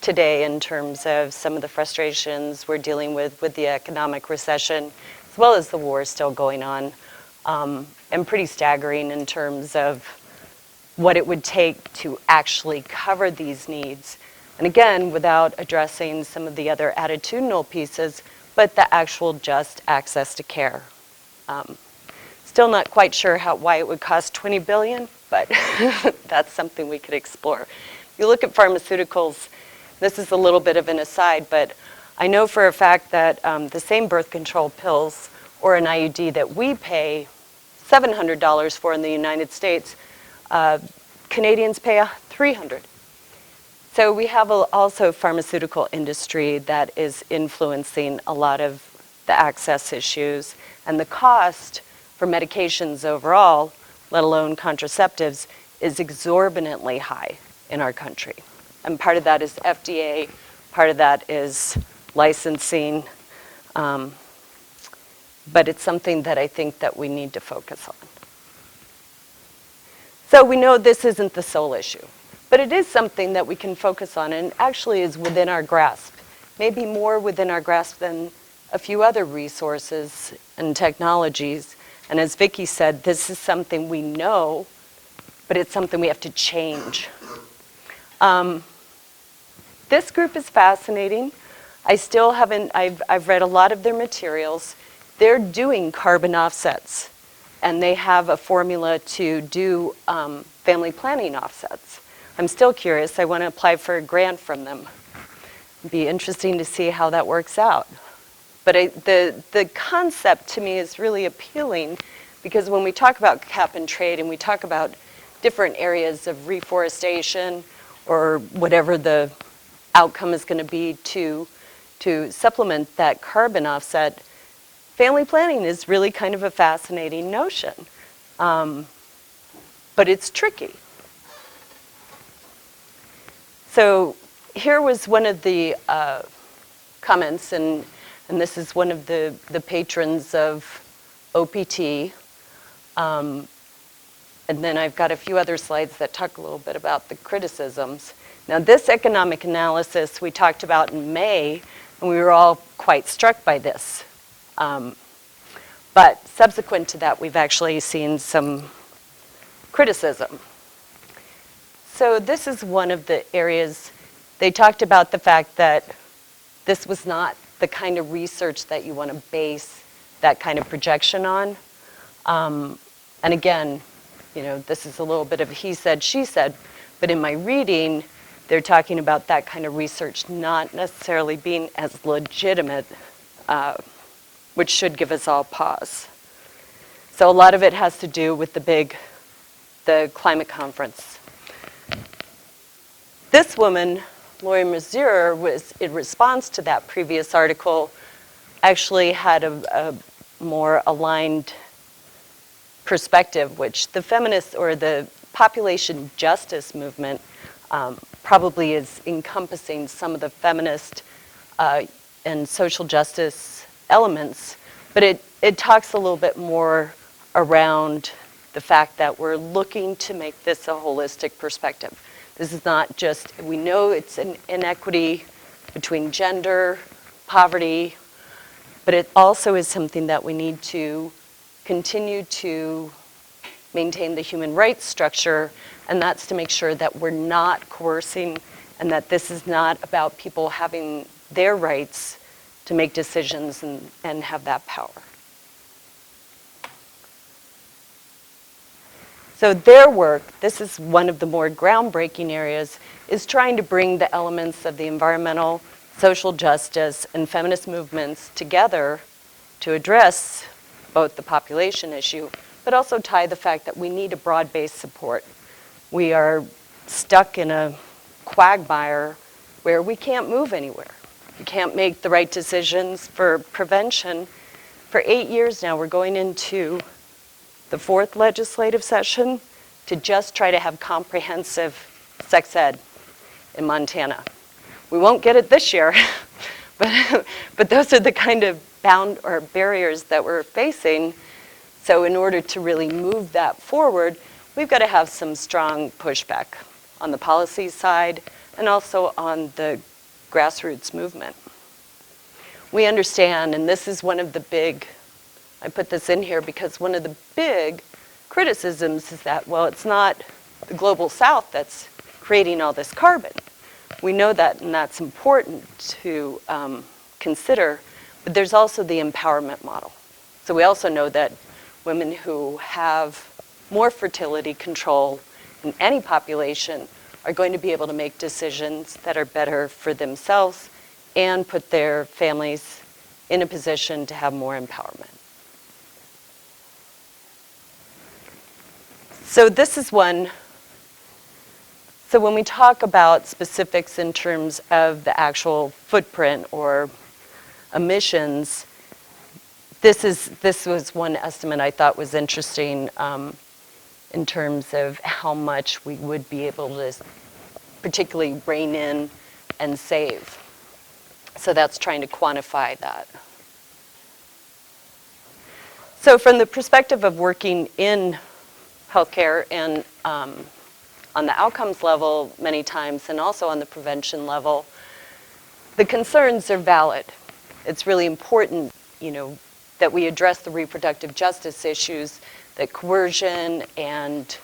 today in terms of some of the frustrations we're dealing with the economic recession, as well as the war still going on, and pretty staggering in terms of what it would take to actually cover these needs. And again, without addressing some of the other attitudinal pieces, but the actual just access to care. Still not quite sure why it would cost $20 billion, but that's something we could explore. If you look at pharmaceuticals, this is a little bit of an aside, but I know for a fact that the same birth control pills or an IUD that we pay $700 for in the United States, Canadians pay $300. So we have also a pharmaceutical industry that is influencing a lot of the access issues, and the cost for medications overall, let alone contraceptives, is exorbitantly high in our country. And part of that is FDA, part of that is licensing, but it's something that I think that we need to focus on. So we know this isn't the sole issue, but it is something that we can focus on and actually is within our grasp, maybe more within our grasp than a few other resources and technologies. And as Vicki said, this is something we know, but it's something we have to change. This group is fascinating. I still haven't, I've read a lot of their materials. They're doing carbon offsets, and they have a formula to do family planning offsets. I'm still curious. I want to apply for a grant from them. It'd be interesting to see how that works out. But the concept to me is really appealing because when we talk about cap and trade and we talk about different areas of reforestation or whatever the outcome is going to be to supplement that carbon offset, family planning is really kind of a fascinating notion. But it's tricky. So here was one of the comments, and this is one of the patrons of OPT. And then I've got a few other slides that talk a little bit about the criticisms. Now, this economic analysis we talked about in May, and we were all quite struck by this. But subsequent to that, we've actually seen some criticism. So this is one of the areas they talked about the fact that this was not the kind of research that you want to base that kind of projection on. And again, you know, this is a little bit of he said, she said, but in my reading, they're talking about that kind of research not necessarily being as legitimate, which should give us all pause. So a lot of it has to do with the climate conference. This woman, Lori Mazur, was in response to that previous article, actually had a more aligned perspective, which the feminist or the population justice movement probably is encompassing some of the feminist and social justice elements, but it talks a little bit more around the fact that we're looking to make this a holistic perspective. This is not just, we know it's an inequity between gender, poverty, but it also is something that we need to continue to maintain the human rights structure, and that's to make sure that we're not coercing and that this is not about people having their rights to make decisions and have that power. So their work, this is one of the more groundbreaking areas, is trying to bring the elements of the environmental, social justice, and feminist movements together to address both the population issue, but also tie the fact that we need a broad-based support. We are stuck in a quagmire where we can't move anywhere. We can't make the right decisions for prevention. For 8 years now, we're going into the 4th legislative session to just try to have comprehensive sex ed in Montana. We won't get it this year, but those are the kind of barriers that we're facing. So in order to really move that forward, we've got to have some strong pushback on the policy side and also on the grassroots movement. We understand, and this is one of the big, I put this in here because one of the big criticisms is that, well, it's not the global south that's creating all this carbon. We know that, and that's important to consider, but there's also the empowerment model. So we also know that women who have more fertility control in any population are going to be able to make decisions that are better for themselves and put their families in a position to have more empowerment. So this is one. So when we talk about specifics in terms of the actual footprint or emissions, this was one estimate I thought was interesting in terms of how much we would be able to particularly rein in and save. So that's trying to quantify that. So from the perspective of working in healthcare and on the outcomes level many times and also on the prevention level, the concerns are valid. It's really important, that we address the reproductive justice issues, that coercion and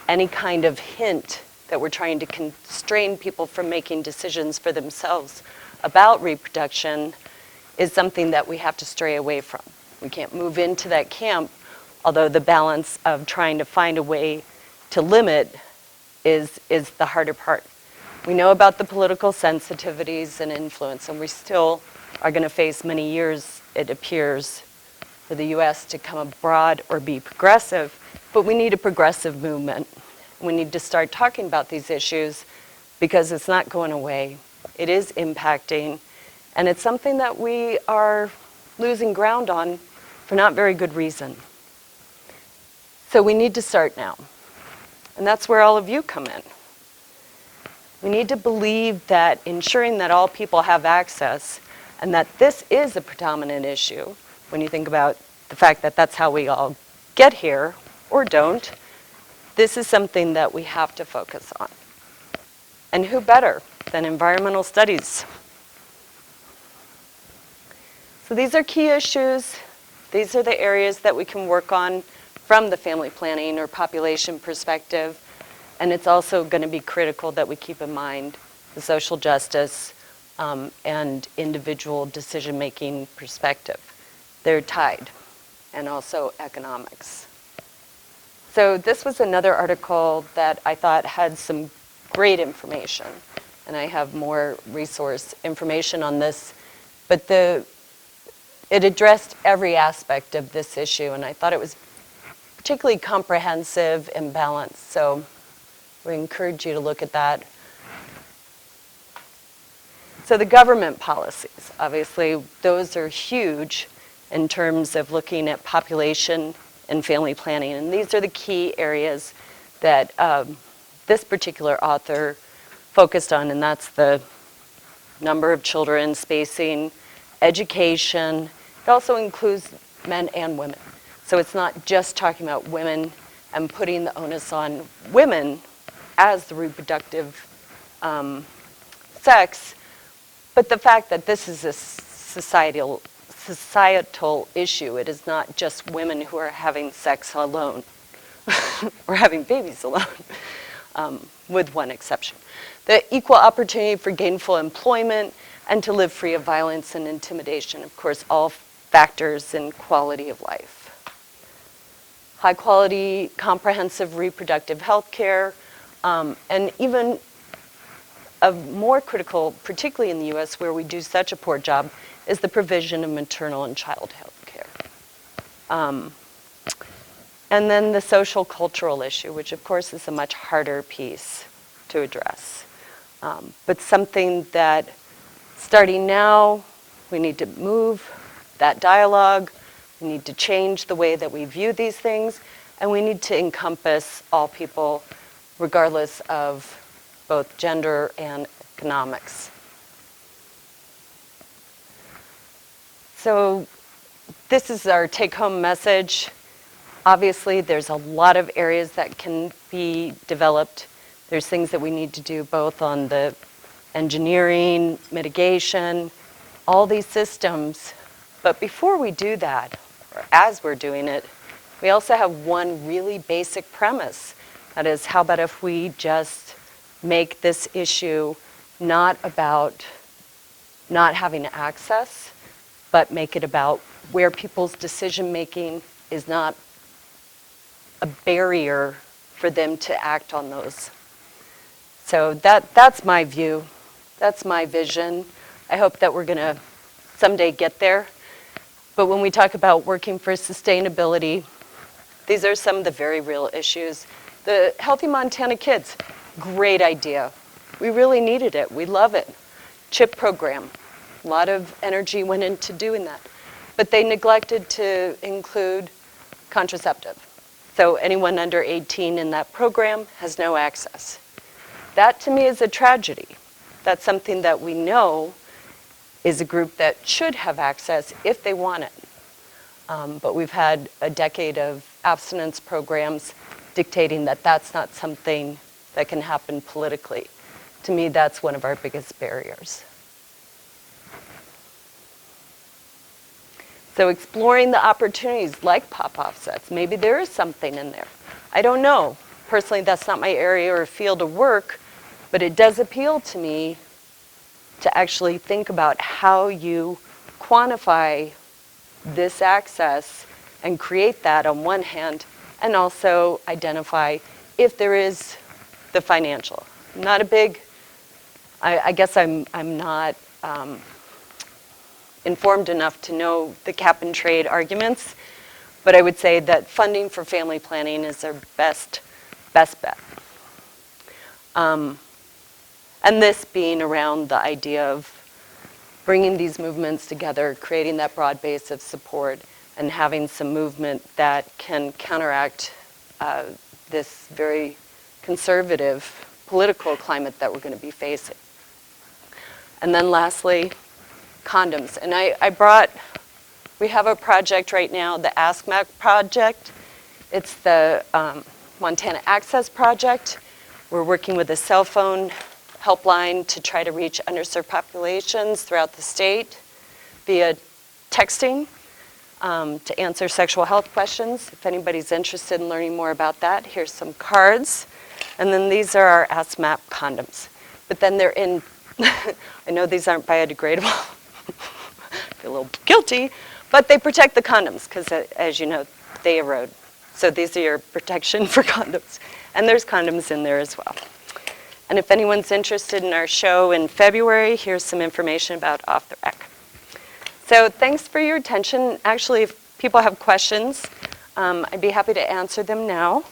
any kind of hint that we're trying to constrain people from making decisions for themselves about reproduction is something that we have to stray away from. We can't move into that camp, although the balance of trying to find a way to limit is the harder part. We know about the political sensitivities and influence, and we still are going to face many years, it appears, for the U.S. to come abroad or be progressive, but we need a progressive movement. We need to start talking about these issues because it's not going away. It is impacting, and it's something that we are losing ground on for not very good reason. So we need to start now. And that's where all of you come in. We need to believe that ensuring that all people have access and that this is a predominant issue when you think about the fact that that's how we all get here or don't, this is something that we have to focus on. And who better than environmental studies? So these are key issues. These are the areas that we can work on from the family planning or population perspective. And it's also going to be critical that we keep in mind the social justice and individual decision-making perspective. They're tied, and also economics. So this was another article that I thought had some great information, and I have more resource information on this, but it addressed every aspect of this issue, and I thought it was particularly comprehensive and balanced. So we encourage you to look at that. So the government policies, obviously, those are huge in terms of looking at population and family planning. And these are the key areas that this particular author focused on, and that's the number of children, spacing, education. It also includes men and women. So it's not just talking about women and putting the onus on women as the reproductive sex, but the fact that this is a societal issue. It is not just women who are having sex alone or having babies alone, with one exception. The equal opportunity for gainful employment and to live free of violence and intimidation, of course, all factors in quality of life. High quality, comprehensive reproductive health care, and even of more critical, particularly in the US where we do such a poor job, is the provision of maternal and child health care. And then the social cultural issue, which of course is a much harder piece to address. But something that starting now, we need to move that dialogue, we need to change the way that we view these things, and we need to encompass all people regardless of both gender and economics. So this is our take-home message. Obviously, there's a lot of areas that can be developed. There's things that we need to do both on the engineering, mitigation, all these systems. But before we do that, or as we're doing it, we also have one really basic premise. That is, how about if we just make this issue not about not having access, but make it about where people's decision-making is not a barrier for them to act on those. So that's my view. That's my vision. I hope that we're going to someday get there. But when we talk about working for sustainability, these are some of the very real issues. The Healthy Montana Kids, great idea. We really needed it. We love it. CHIP program. A lot of energy went into doing that. But they neglected to include contraceptive. So anyone under 18 in that program has no access. That to me is a tragedy. That's something that we know is a group that should have access if they want it. But we've had a decade of abstinence programs dictating that that's not something that can happen politically. To me, that's one of our biggest barriers. So exploring the opportunities like pop offsets, maybe there is something in there. I don't know. Personally, that's not my area or field of work, but it does appeal to me to actually think about how you quantify this access and create that on one hand, and also identify if there is the financial. Not a big, I guess I'm not informed enough to know the cap and trade arguments, but I would say that funding for family planning is our best bet. And this being around the idea of bringing these movements together, creating that broad base of support, and having some movement that can counteract this very conservative political climate that we're going to be facing. And then lastly, condoms. And we have a project right now, the AskMac project. It's the Montana Access Project. We're working with a cell phone helpline to try to reach underserved populations throughout the state via texting to answer sexual health questions. If anybody's interested in learning more about that, here's some cards. And then these are our AskMac condoms. But then they're in, I know these aren't biodegradable. I feel a little guilty, but they protect the condoms because, as you know, they erode. So these are your protection for condoms. And there's condoms in there as well. And if anyone's interested in our show in February, here's some information about Off the Rack. So thanks for your attention. Actually, if people have questions, I'd be happy to answer them now.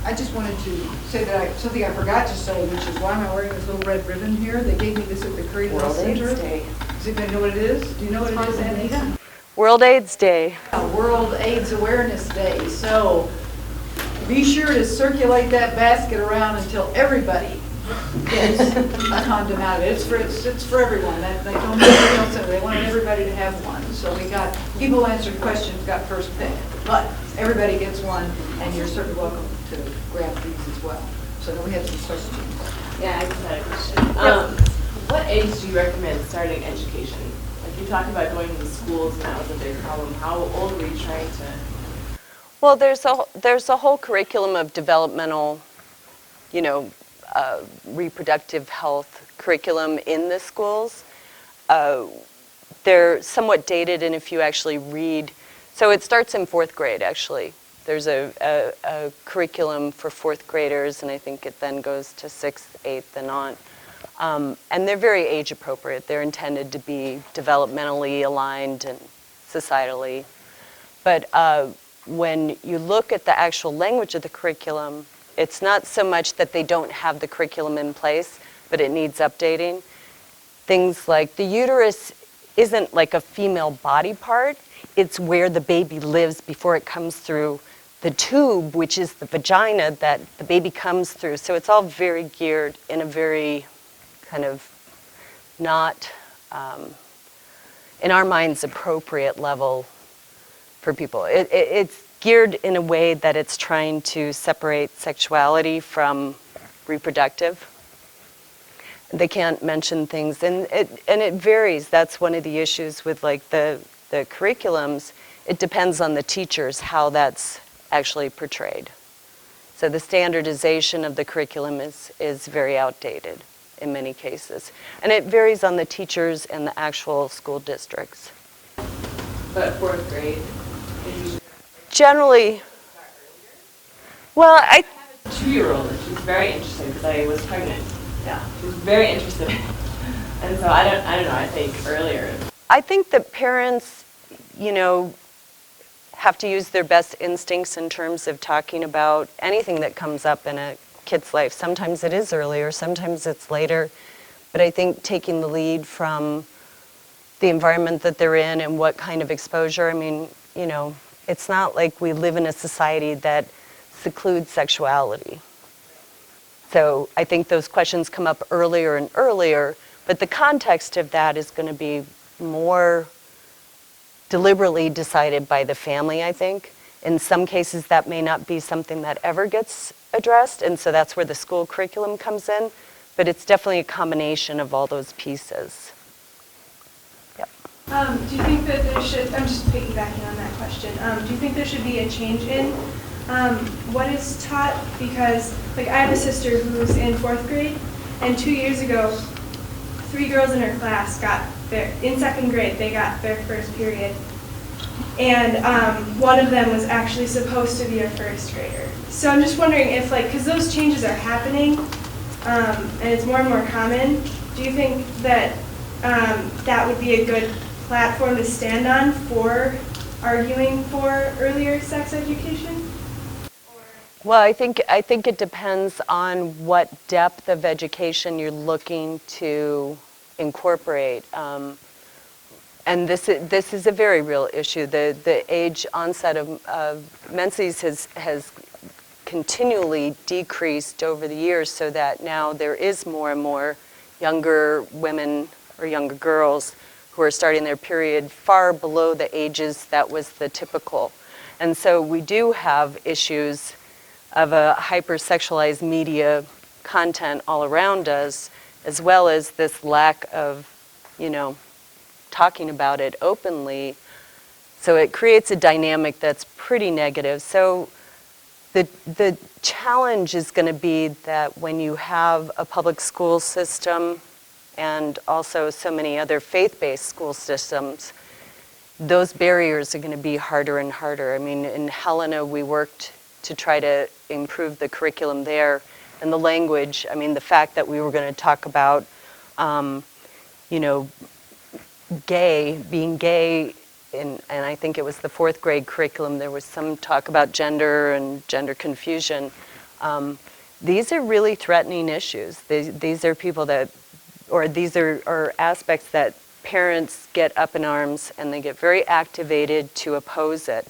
I just wanted to say that something I forgot to say, which is why am I wearing this little red ribbon here? They gave me this at the Curry Law Center. Does anybody know what it is? Do you know what it is, Anita? World AIDS Day. World AIDS Awareness Day. So be sure to circulate that basket around until everybody gets a condom out of it. It's for everyone. They don't have else. They want everybody to have one. So we got people who answered questions got first pick, but everybody gets one, and you're certainly welcome to grab these as well. So then we have some questions. Yeah, I just had a question. What age do you recommend starting education? Like you talked about going to the schools and that was a big problem. How old were you trying to? Well, there's a whole curriculum of developmental, reproductive health curriculum in the schools. They're somewhat dated, and if you actually read, so it starts in 4th grade actually. There's a curriculum for 4th graders, and I think it then goes to 6th, 8th, and on. And they're very age appropriate. They're intended to be developmentally aligned and societally. But when you look at the actual language of the curriculum, it's not so much that they don't have the curriculum in place, but it needs updating. Things like the uterus isn't like a female body part. It's where the baby lives before it comes through the tube, which is the vagina that the baby comes through. So it's all very geared in a very kind of not, in our minds, appropriate level for people. It's geared in a way that it's trying to separate sexuality from reproductive. They can't mention things, and it varies. That's one of the issues with like the curriculums. It depends on the teachers how that's actually portrayed. So the standardization of the curriculum is very outdated in many cases. And it varies on the teachers and the actual school districts. But 4th grade? Generally, well, I have a 2-year-old and she's very interested because I was pregnant. Yeah, she's very interested. And so I don't know, I think earlier. I think that parents, have to use their best instincts in terms of talking about anything that comes up in a kid's life. Sometimes it is earlier, sometimes it's later. But I think taking the lead from the environment that they're in and what kind of exposure, it's not like we live in a society that secludes sexuality. So I think those questions come up earlier and earlier, but the context of that is going to be more deliberately decided by the family, I think. In some cases, that may not be something that ever gets addressed, and so that's where the school curriculum comes in, but it's definitely a combination of all those pieces. Yep. Do you think that there should, I'm just piggybacking on that question, do you think there should be a change in what is taught? Because I have a sister who's in 4th grade, and 2 years ago, 3 girls in her class in 2nd grade, they got their first period. And one of them was actually supposed to be a 1st grader. So I'm just wondering if, like, because those changes are happening, and it's more and more common, do you think that that would be a good platform to stand on for arguing for earlier sex education? Well, I think it depends on what depth of education you're looking to incorporate. And this is a very real issue. The age onset of menses has continually decreased over the years, so that now there is more and more younger women or younger girls who are starting their period far below the ages that was the typical. And so we do have issues of a hypersexualized media content all around us, as well as this lack of, talking about it openly. So it creates a dynamic that's pretty negative. So the challenge is going to be that when you have a public school system and also so many other faith-based school systems, those barriers are going to be harder and harder. I mean, in Helena, we worked to try to improve the curriculum there and the language. I mean, the fact that we were going to talk about, being gay, and I think it was the 4th grade curriculum, there was some talk about gender and gender confusion. These are really threatening issues. These are people that, or these are aspects that parents get up in arms and they get very activated to oppose it.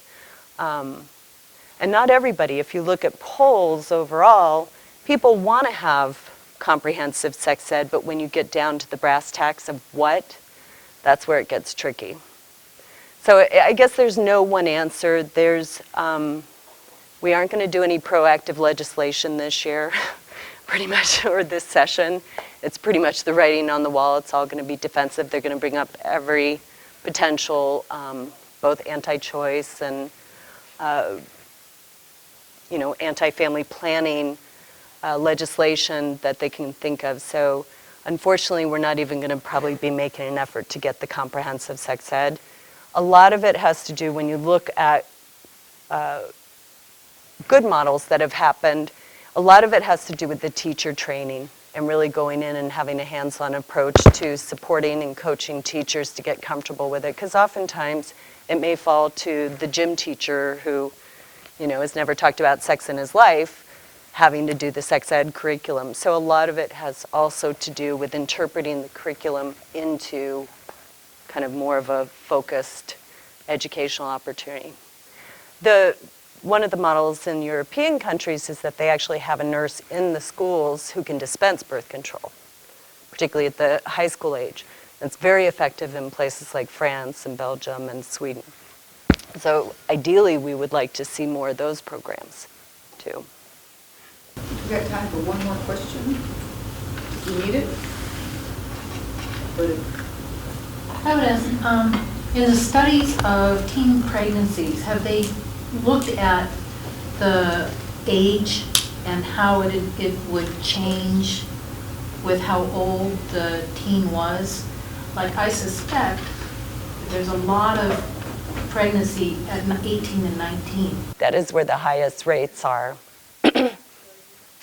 And not everybody, if you look at polls overall, people want to have comprehensive sex ed, but when you get down to the brass tacks of what, that's where it gets tricky. So I guess there's no one answer. We aren't going to do any proactive legislation this year, pretty much, or this session. It's pretty much the writing on the wall. It's all going to be defensive. They're going to bring up every potential, both anti-choice and anti-family planning legislation that they can think of. So unfortunately, we're not even going to probably be making an effort to get the comprehensive sex ed. A lot of it has to do, when you look at good models that have happened, a lot of it has to do with the teacher training and really going in and having a hands-on approach to supporting and coaching teachers to get comfortable with it. Because oftentimes it may fall to the gym teacher who has never talked about sex in his life, having to do the sex ed curriculum. So a lot of it has also to do with interpreting the curriculum into kind of more of a focused educational opportunity. One of the models in European countries is that they actually have a nurse in the schools who can dispense birth control, particularly at the high school age. It's very effective in places like France and Belgium and Sweden. So ideally, we would like to see more of those programs, too. We've got time for one more question. Do you need it? I would ask, in the studies of teen pregnancies, have they looked at the age and how it would change with how old the teen was? Like, I suspect that there's a lot of pregnancy at 18 and 19. That is where the highest rates are.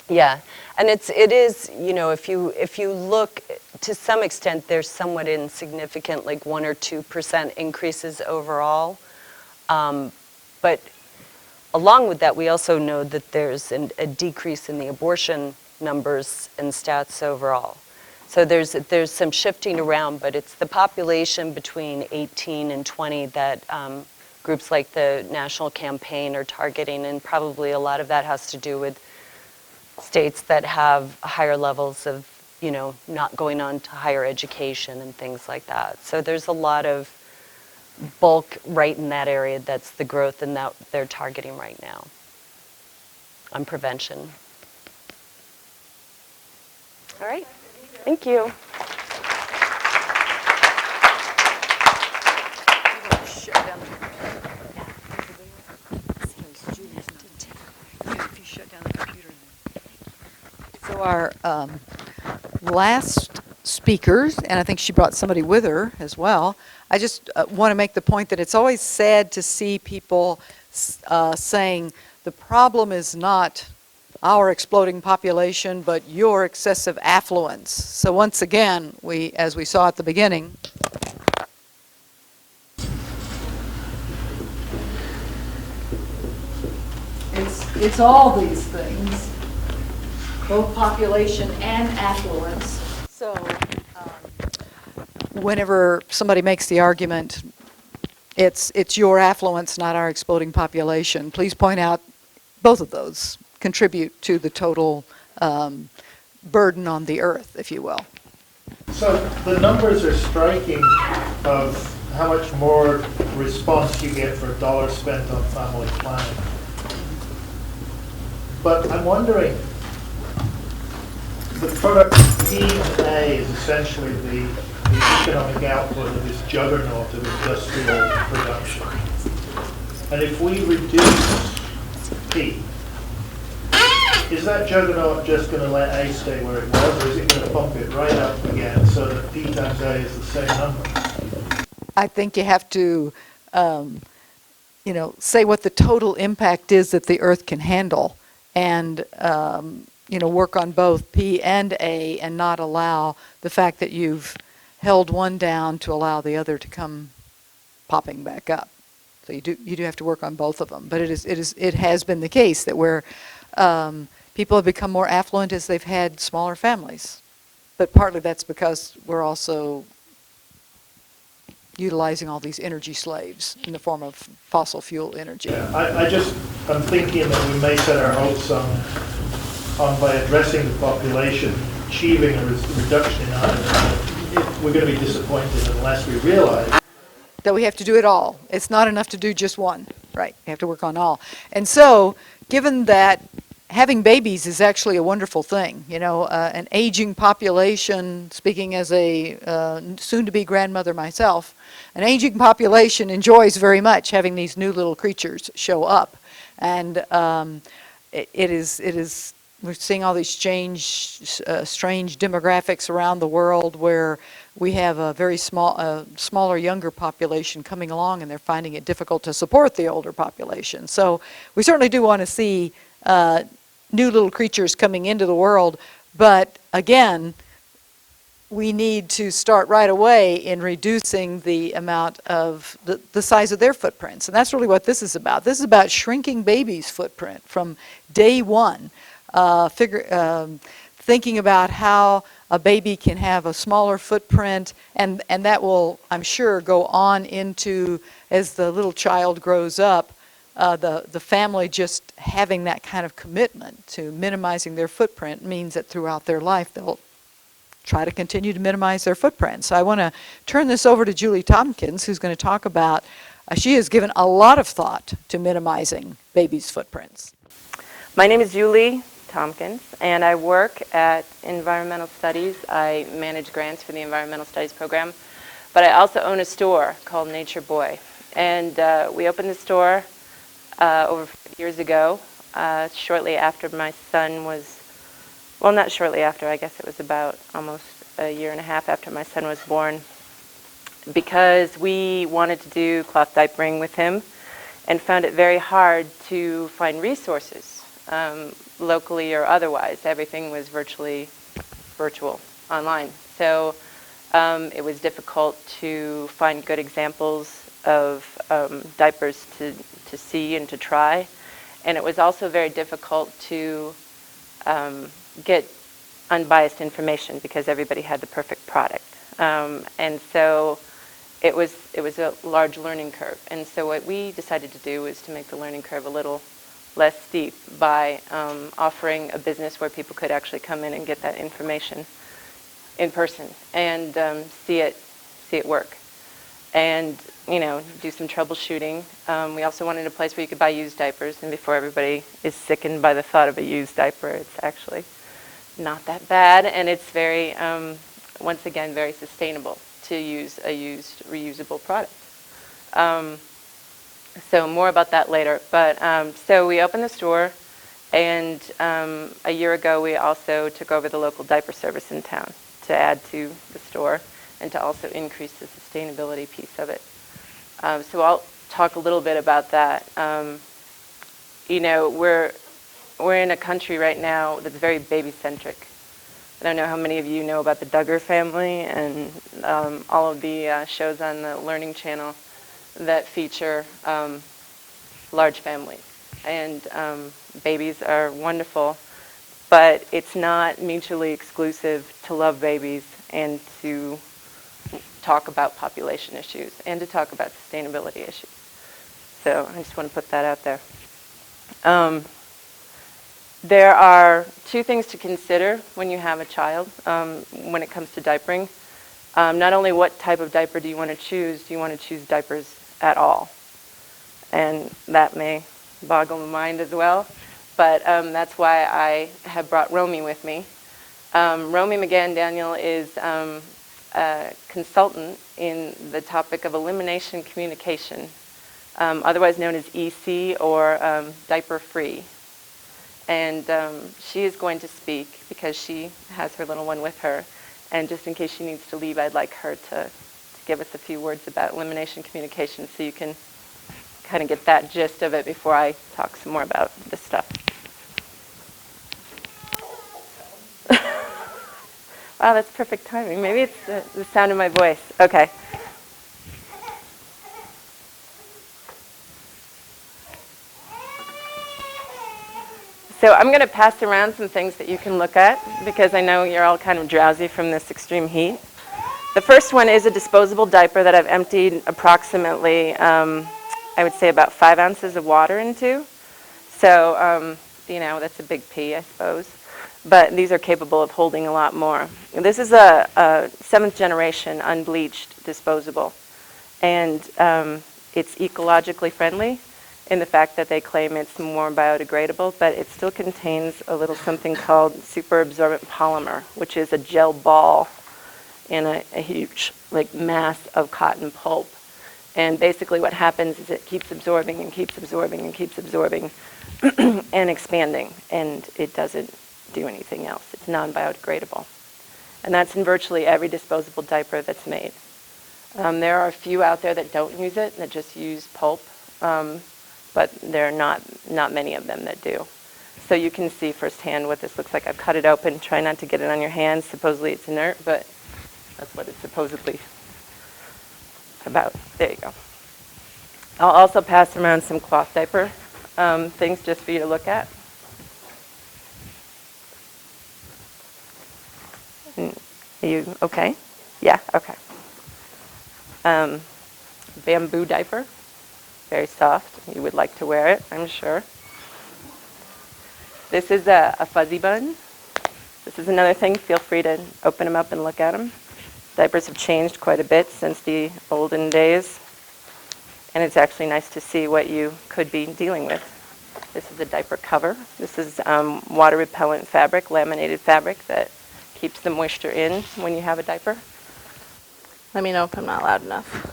Yeah, and it is, if you look, to some extent, there's somewhat insignificant, like 1 or 2% increases overall. But along with that, we also know that there's a decrease in the abortion numbers and stats overall. So there's some shifting around, but it's the population between 18 and 20 that groups like the National Campaign are targeting, and probably a lot of that has to do with states that have higher levels of, not going on to higher education and things like that. So there's a lot of bulk right in that area. That's the growth and that they're targeting right now on prevention. All right, thank you. So our last speakers, and I think she brought somebody with her as well, I just want to make the point that it's always sad to see people saying the problem is not our exploding population, but your excessive affluence. So once again, as we saw at the beginning, it's all these things, both population and affluence. So whenever somebody makes the argument, it's your affluence, not our exploding population, please point out both of those contribute to the total burden on the earth, if you will. So the numbers are striking of how much more response you get for a dollar spent on family planning. But I'm wondering, the product P and A is essentially the economic output of this juggernaut of industrial production. And if we reduce P, is that juggernaut just going to let A stay where it was, or is it going to bump it right up again so that P times A is the same number? I think you have to, say what the total impact is that the Earth can handle, and work on both P and A, and not allow the fact that you've held one down to allow the other to come popping back up. So you do have to work on both of them. But it has been the case that where people have become more affluent as they've had smaller families. But partly that's because we're also utilizing all these energy slaves in the form of fossil fuel energy. Yeah, I'm thinking that we may set our hopes on by addressing the population, achieving a reduction in iron. We're going to be disappointed unless we realize that we have to do it all. It's not enough to do just one, right? We have to work on all. And so, given that having babies is actually a wonderful thing, an aging population, speaking as a soon-to-be grandmother myself, an aging population enjoys very much having these new little creatures show up. And it is, we're seeing all these strange demographics around the world where we have a very smaller, younger population coming along, and they're finding it difficult to support the older population. So we certainly do want to see new little creatures coming into the world, but again, we need to start right away in reducing the amount of the size of their footprints. And that's really what this is about. This is about shrinking babies' footprint from day one. Thinking about how a baby can have a smaller footprint, and that will, I'm sure, go on into, as the little child grows up, the family just having that kind of commitment to minimizing their footprint means that throughout their life they'll try to continue to minimize their footprint. So I want to turn this over to Julie Tompkins, who's going to talk about, she has given a lot of thought to minimizing babies' footprints. My name is Julie Tompkins, and I work at Environmental Studies. I manage grants for the Environmental Studies program, but I also own a store called Nature Boy. And we opened the store over 5 years ago, shortly after my son was, well, not shortly after, I guess it was about almost a year and a half after my son was born, because we wanted to do cloth diapering with him and found it very hard to find resources, locally or otherwise. Everything was virtual, online. So it was difficult to find good examples of diapers to see and to try. And it was also very difficult to get unbiased information because everybody had the perfect product. And so it was a large learning curve. And so what we decided to do was to make the learning curve a little less steep by offering a business where people could actually come in and get that information in person and see it work. And do some troubleshooting. We also wanted a place where you could buy used diapers, and before everybody is sickened by the thought of a used diaper, it's actually not that bad, and it's very, once again, very sustainable to use a used, reusable product. So more about that later. But so we opened the store, and a year ago we also took over the local diaper service in town to add to the store and to also increase the sustainability piece of it. So I'll talk a little bit about that. you know, we're in a country right now that's very baby-centric. I don't know how many of you know about the Duggar family and all of the shows on the Learning Channel that feature large families. And babies are wonderful, but it's not mutually exclusive to love babies and to talk about population issues and to talk about sustainability issues. So I just want to put that out there. There are two things to consider when you have a child when it comes to diapering. Not only what type of diaper do you want to choose diapers at all? And that may boggle the mind as well, but that's why I have brought Romy with me. Romy McGann-Daniel is a consultant in the topic of elimination communication, otherwise known as EC or diaper-free. And she is going to speak because she has her little one with her. And just in case she needs to leave, I'd like her to give us a few words about elimination communication so you can kind of get that gist of it before I talk some more about this stuff. Wow, that's perfect timing. Maybe it's the sound of my voice. Okay. So I'm going to pass around some things that you can look at because I know you're all kind of drowsy from this extreme heat. The first one is a disposable diaper that I've emptied approximately, I would say about 5 ounces of water into. So, you know, that's a big P, I suppose. But these are capable of holding a lot more. This is a 7th generation unbleached disposable. And it's ecologically friendly in the fact that they claim it's more biodegradable, but it still contains a little something called superabsorbent polymer, which is a gel ball in a huge mass of cotton pulp. And basically what happens is it keeps absorbing and keeps absorbing and keeps absorbing and expanding, and it doesn't do anything else. It's non-biodegradable. And that's in virtually every disposable diaper that's made. There are a few out there that don't use it, that just use pulp, but there are not many of them that do. So you can see firsthand what this looks like. I've cut it open. Try not to get it on your hands. Supposedly it's inert, but that's what it's supposedly about. There you go. I'll also pass around some cloth diaper things just for you to look at. Are you okay? Yeah, okay. Bamboo diaper. Very soft. You would like to wear it, I'm sure. This is a fuzzy bun. This is another thing. Feel free to open them up and look at them. Diapers have changed quite a bit since the olden days. And it's actually nice to see what you could be dealing with. This is a diaper cover. This is water repellent fabric, laminated fabric that keeps the moisture in when you have a diaper. Let me know if I'm not loud enough.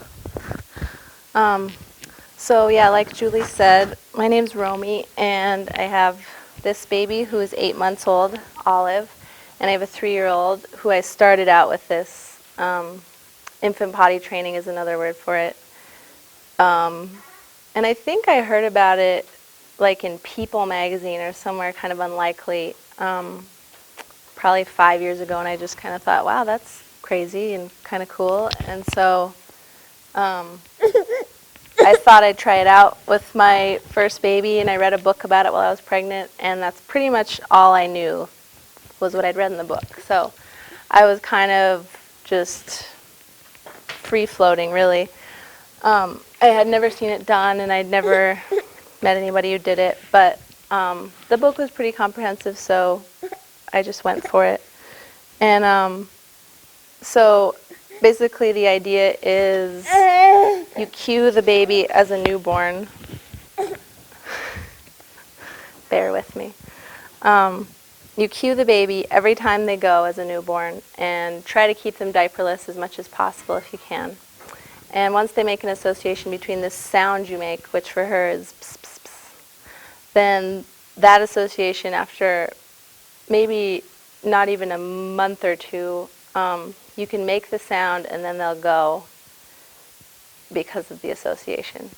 So yeah, like Julie said, my name's Romy, and I have this baby who is 8 months old, Olive, and I have a 3-year-old who I started out with this. Infant potty training is another word for it. And I think I heard about it like in People magazine or somewhere kind of unlikely, probably 5 years ago, and I just kind of thought, wow, that's crazy and kind of cool. And so I thought I'd try it out with my first baby, and I read a book about it while I was pregnant, and that's pretty much all I knew was what I'd read in the book. So I was kind of just free-floating, really. I had never seen it done, and I'd never met anybody who did it, but the book was pretty comprehensive, so I just went for it. And so basically the idea is you cue the baby as a newborn. Bear with me. You cue the baby every time they go as a newborn and try to keep them diaperless as much as possible if you can. And once they make an association between this sound you make, which for her is pss, pss, pss, then that association after maybe not even a month or two, you can make the sound and then they'll go because of the association.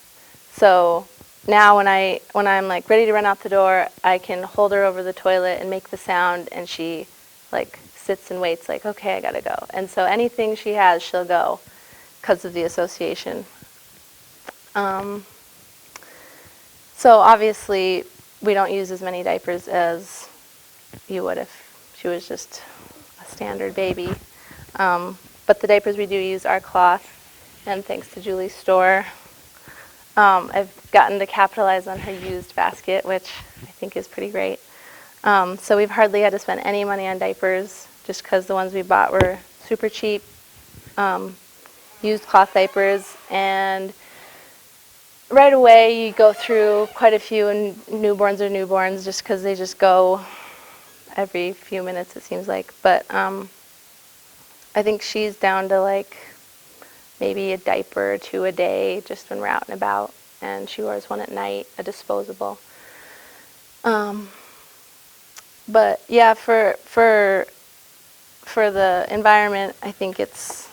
So now when I'm like ready to run out the door, I can hold her over the toilet and make the sound, and she like sits and waits like, okay, I gotta go. And so anything she has, she'll go because of the association. So obviously we don't use as many diapers as you would if she was just a standard baby. But the diapers we do use are cloth, and thanks to Julie's store, I've gotten to capitalize on her used basket, which I think is pretty great. So we've hardly had to spend any money on diapers, just because the ones we bought were super cheap, used cloth diapers. And right away you go through quite a few newborns just because they just go every few minutes, it seems like. But I think she's down to like maybe a diaper or two a day just when we're out and about, and she wears one at night, a disposable. But yeah, for the environment, I think it's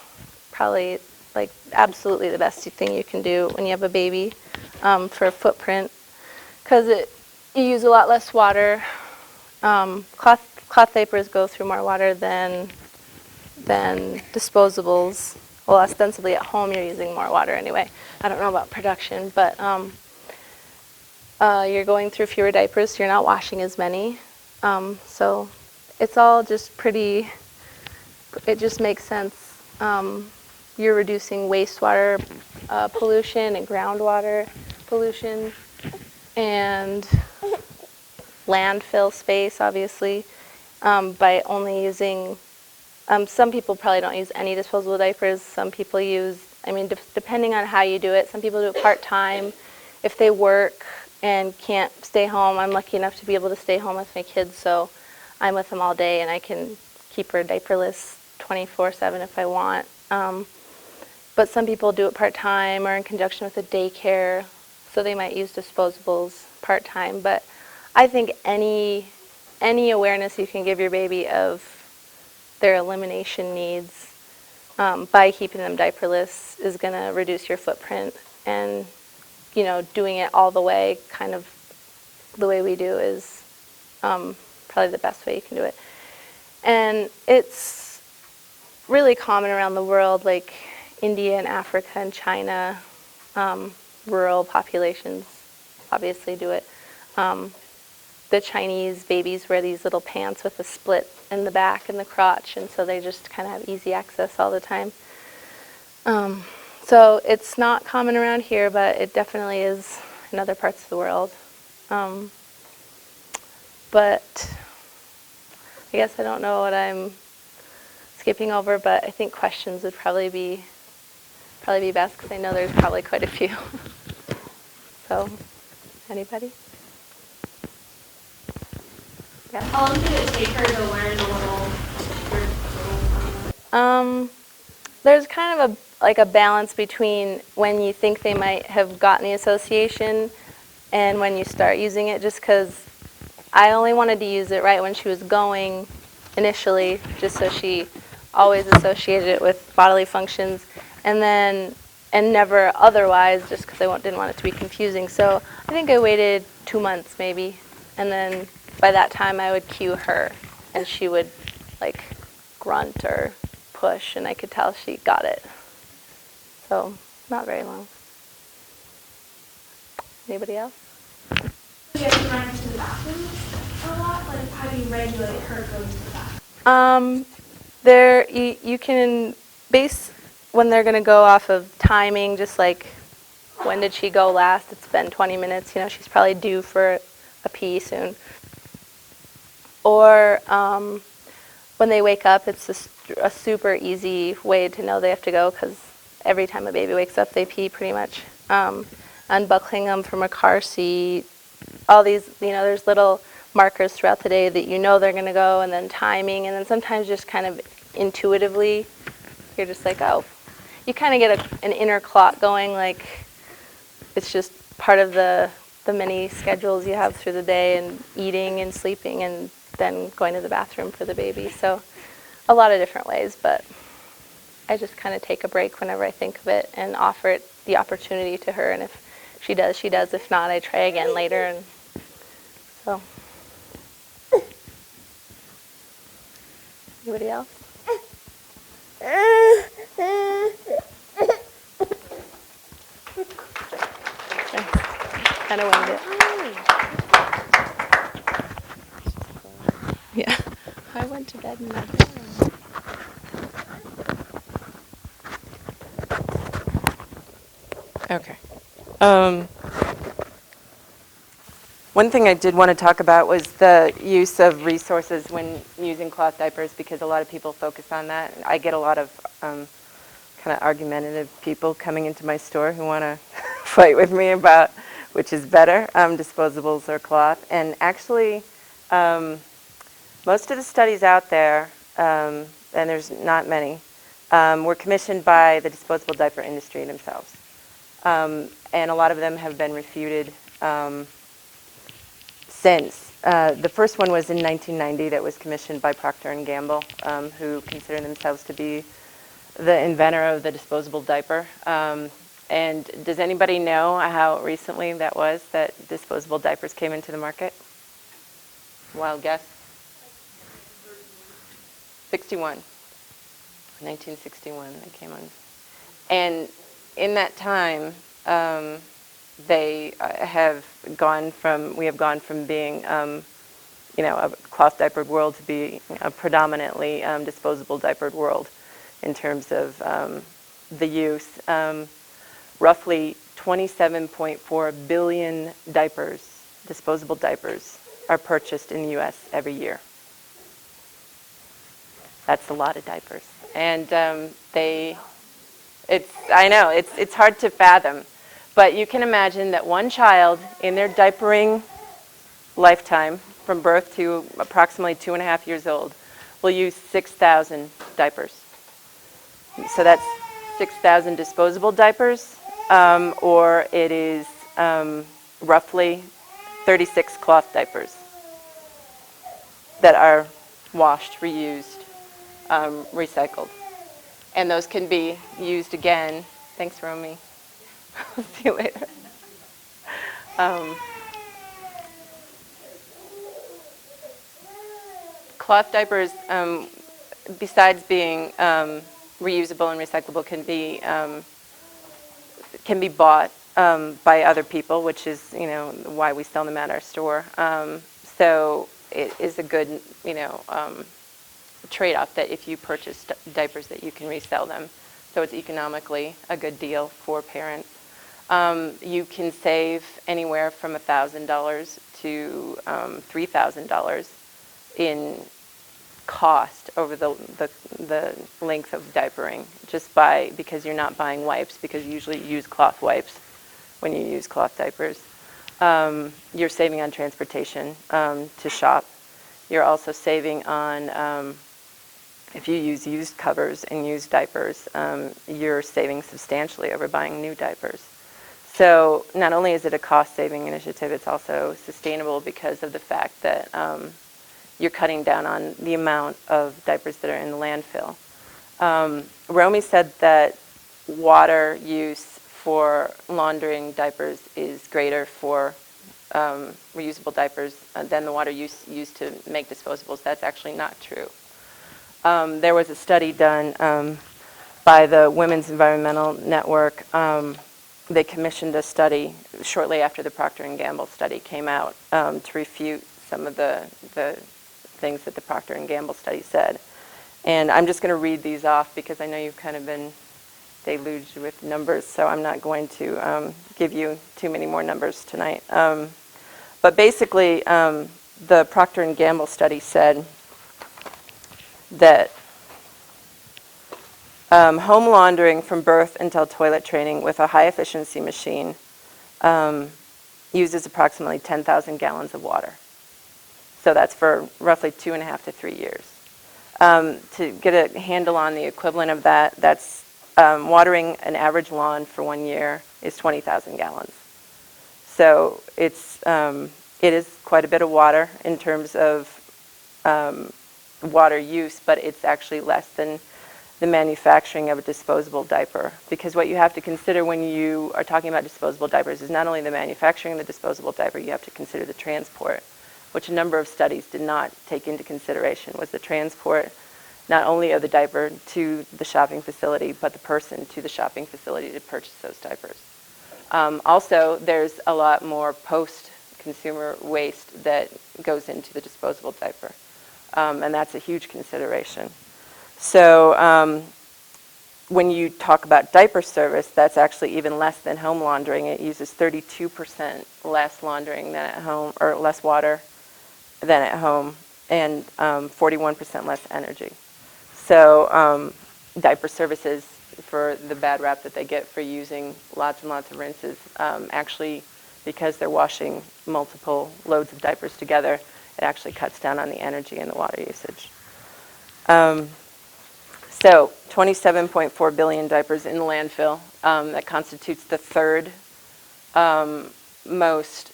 probably like absolutely the best thing you can do when you have a baby, for a footprint, because you use a lot less water. Cloth diapers go through more water than disposables. Well, ostensibly at home you're using more water anyway. I don't know about production, but you're going through fewer diapers, so you're not washing as many. So it's all just pretty, it just makes sense. You're reducing wastewater pollution and groundwater pollution and landfill space, obviously, by only using, some people probably don't use any disposable diapers. Some people use, I mean, depending on how you do it, some people do it part-time. If they work and can't stay home, I'm lucky enough to be able to stay home with my kids, so I'm with them all day and I can keep her diaperless 24/7 if I want. But some people do it part-time or in conjunction with a daycare, so they might use disposables part-time. But I think any awareness you can give your baby of their elimination needs by keeping them diaperless is going to reduce your footprint. And, you know, doing it all the way, kind of the way we do, is probably the best way you can do it. And it's really common around the world, like India and Africa and China, rural populations obviously do it. The Chinese babies wear these little pants with a split in the back and the crotch, and so they just kind of have easy access all the time. So it's not common around here, but it definitely is in other parts of the world. But I guess I don't know what I'm skipping over, but I think questions would probably be best, because I know there's probably quite a few. So, anybody? Yeah. How long did it take her to learn a little? There's kind of a balance between when you think they might have gotten the association and when you start using it, just because I only wanted to use it right when she was going initially, just so she always associated it with bodily functions, and never otherwise, just because I didn't want it to be confusing. So I think I waited 2 months maybe, and then by that time I would cue her, and she would like grunt or push, and I could tell she got it. So not very long. Anybody else? Do you have to run to the bathroom a lot? Like, how do you regulate her going to the bathroom? You can base when they're going to go off of timing, just like when did she go last? It's been 20 minutes. You know, she's probably due for a pee soon. Or when they wake up, it's a super easy way to know they have to go, because every time a baby wakes up, they pee pretty much. Unbuckling them from a car seat, all these, you know, there's little markers throughout the day that you know they're going to go, and then timing, and then sometimes just kind of intuitively, you're just like, oh, you kind of get an inner clock going, like it's just part of the many schedules you have through the day, and eating and sleeping and then going to the bathroom for the baby. So a lot of different ways, but I just kind of take a break whenever I think of it and offer it the opportunity to her. And if she does, she does. If not, I try again later. And so, anybody else? Kind of winged it. Yeah, I went to bed in my bed. Okay. One thing I did want to talk about was the use of resources when using cloth diapers, because a lot of people focus on that. I get a lot of kind of argumentative people coming into my store who want to fight with me about which is better, disposables or cloth. And actually, most of the studies out there, and there's not many, were commissioned by the disposable diaper industry themselves. And a lot of them have been refuted since. The first one was in 1990 that was commissioned by Procter & Gamble, who consider themselves to be the inventor of the disposable diaper. And does anybody know how recently that was that disposable diapers came into the market? Wild guess? 1961 they came on. And in that time, we have gone from being, a cloth diapered world to be a predominantly disposable diapered world in terms of the use. Roughly 27.4 billion diapers, disposable diapers, are purchased in the U.S. every year. That's a lot of diapers. And it's hard to fathom. But you can imagine that one child in their diapering lifetime, from birth to approximately 2.5 years old, will use 6,000 diapers. So that's 6,000 disposable diapers, or it is roughly 36 cloth diapers that are washed, reused, recycled. And those can be used again. Thanks, Romy. I'll see you later. Cloth diapers, besides being reusable and recyclable, can be bought by other people, which is why we sell them at our store. So it is a good trade-off that if you purchase diapers that you can resell them. So it's economically a good deal for parents. You can save anywhere from $1,000 to $3,000 in cost over the length of diapering, just because you're not buying wipes, because you usually use cloth wipes when you use cloth diapers. You're saving on transportation to shop. You're also saving on, if you use used covers and used diapers, you're saving substantially over buying new diapers. So not only is it a cost-saving initiative, it's also sustainable because of the fact that you're cutting down on the amount of diapers that are in the landfill. Romy said that water use for laundering diapers is greater for reusable diapers than the water used to make disposables. That's actually not true. There was a study done by the Women's Environmental Network. They commissioned a study shortly after the Procter & Gamble study came out to refute some of the things that the Procter & Gamble study said. And I'm just going to read these off because I know you've kind of been deluged with numbers, so I'm not going to give you too many more numbers tonight. But basically, the Procter & Gamble study said that home laundering from birth until toilet training with a high-efficiency machine uses approximately 10,000 gallons of water. So that's for roughly 2.5 to 3 years. To get a handle on the equivalent of that, that's watering an average lawn for 1 year is 20,000 gallons. So it is quite a bit of water in terms of water use, but it's actually less than the manufacturing of a disposable diaper. Because what you have to consider when you are talking about disposable diapers is not only the manufacturing of the disposable diaper, you have to consider the transport, which a number of studies did not take into consideration, was the transport not only of the diaper to the shopping facility, but the person to the shopping facility to purchase those diapers. Also, there's a lot more post-consumer waste that goes into the disposable diaper, and that's a huge consideration. So when you talk about diaper service, that's actually even less than home laundering. It uses 32% less laundering than at home, or less water than at home, and 41% less energy. So diaper services, for the bad rap that they get for using lots and lots of rinses, actually, because they're washing multiple loads of diapers together, it actually cuts down on the energy and the water usage. So 27.4 billion diapers in the landfill. That constitutes the third most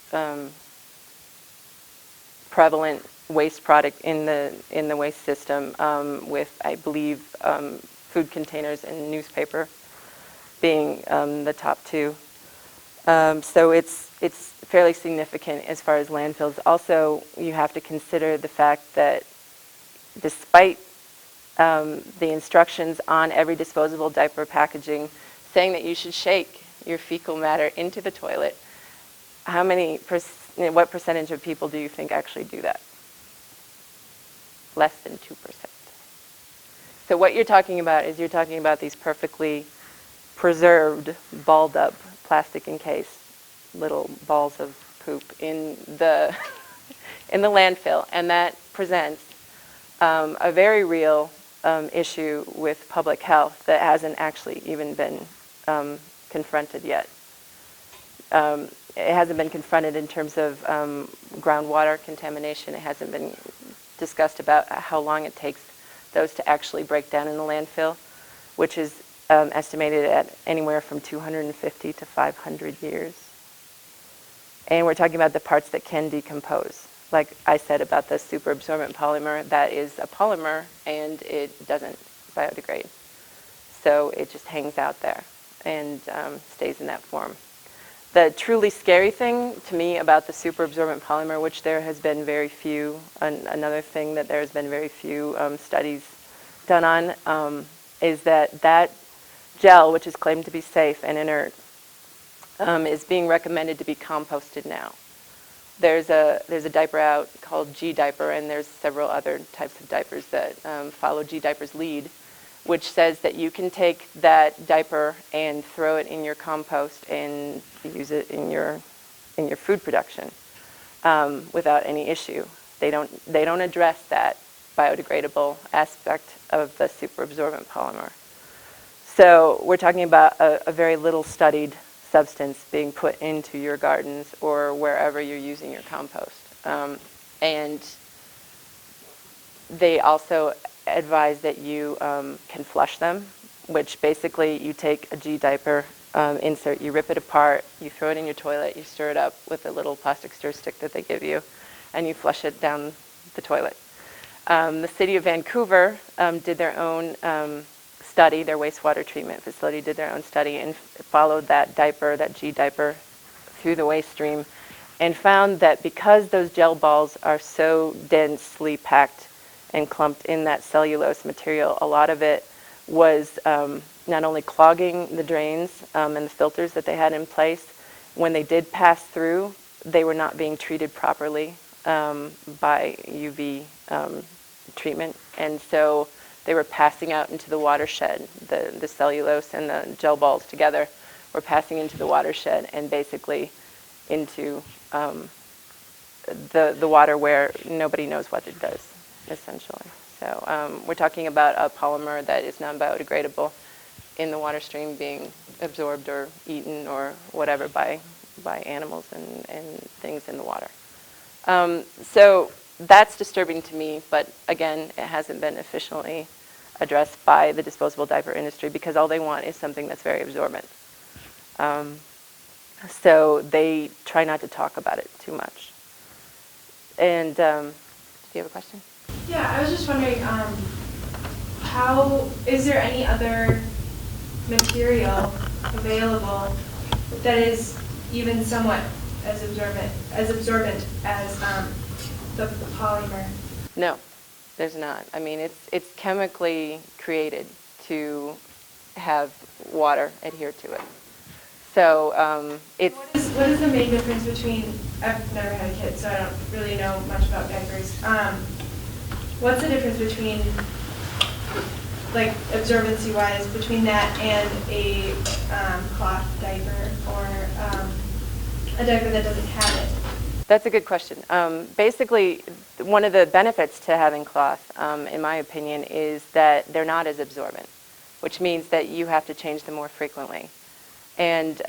prevalent waste product in the waste system, with, I believe, food containers and newspaper being the top two. So it's fairly significant as far as landfills. Also, you have to consider the fact that despite the instructions on every disposable diaper packaging saying that you should shake your fecal matter into the toilet, what percentage of people do you think actually do that? Less than 2%. So what you're talking about is you're talking about these perfectly preserved, balled up, plastic encased little balls of poop in the in the landfill, and that presents a very real issue with public health that hasn't actually even been confronted yet. It hasn't been confronted in terms of groundwater contamination. It hasn't been discussed about how long it takes those to actually break down in the landfill, which is estimated at anywhere from 250 to 500 years. And we're talking about the parts that can decompose. Like I said about the superabsorbent polymer, that is a polymer and it doesn't biodegrade. So it just hangs out there and stays in that form. The truly scary thing to me about the superabsorbent polymer, which there has been very few, another thing that there has been very few studies done on, is that gel, which is claimed to be safe and inert, is being recommended to be composted now. There's a diaper out called G-Diaper, and there's several other types of diapers that follow G-Diaper's lead, which says that you can take that diaper and throw it in your compost and use it in your food production without any issue. They don't address that biodegradable aspect of the superabsorbent polymer. So we're talking about a very little studied substance being put into your gardens or wherever you're using your compost. And they also advise that you can flush them, which basically you take a G-Diaper insert, you rip it apart, you throw it in your toilet, you stir it up with a little plastic stir stick that they give you, and you flush it down the toilet. The city of Vancouver did their own study, their wastewater treatment facility did their own study and followed that diaper, that G-Diaper, through the waste stream, and found that because those gel balls are so densely packed and clumped in that cellulose material, a lot of it was not only clogging the drains and the filters that they had in place. When they did pass through, they were not being treated properly by UV treatment, and so they were passing out into the watershed. The cellulose and the gel balls together were passing into the watershed and basically into the water where nobody knows what it does, essentially. So we're talking about a polymer that is non-biodegradable in the water stream being absorbed or eaten or whatever by animals and things in the water. So that's disturbing to me, but again, it hasn't been efficiently addressed by the disposable diaper industry because all they want is something that's very absorbent. So they try not to talk about it too much. And do you have a question? Yeah, I was just wondering, how, is there any other material available that is even somewhat as absorbent as the polymer? No, there's not. I mean, it's chemically created to have water adhere to it. So it's... What is the main difference between, I've never had a kid, so I don't really know much about diapers. What's the difference between, like, absorbency-wise, between that and a cloth diaper or a diaper that doesn't have it? That's a good question. Basically, one of the benefits to having cloth, in my opinion, is that they're not as absorbent, which means that you have to change them more frequently. And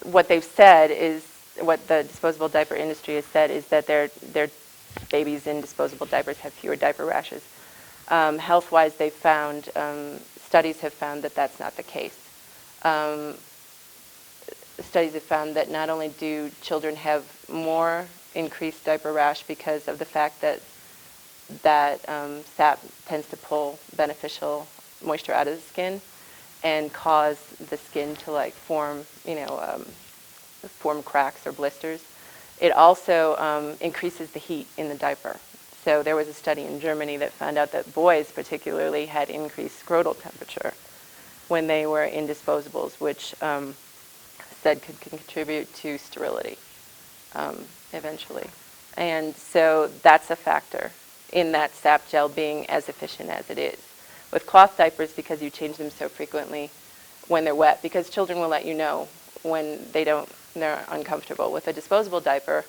what they've said is, what the disposable diaper industry has said is that their babies in disposable diapers have fewer diaper rashes. Health-wise, they've found, studies have found that that's not the case. Studies have found that not only do children have more increased diaper rash because of the fact that sap tends to pull beneficial moisture out of the skin and cause the skin to like form, form cracks or blisters. It also increases the heat in the diaper. So there was a study in Germany that found out that boys particularly had increased scrotal temperature when they were in disposables, which said could contribute to sterility eventually. And so that's a factor in that sap gel being as efficient as it is. With cloth diapers, because you change them so frequently when they're wet, because children will let you know when they're uncomfortable. With a disposable diaper,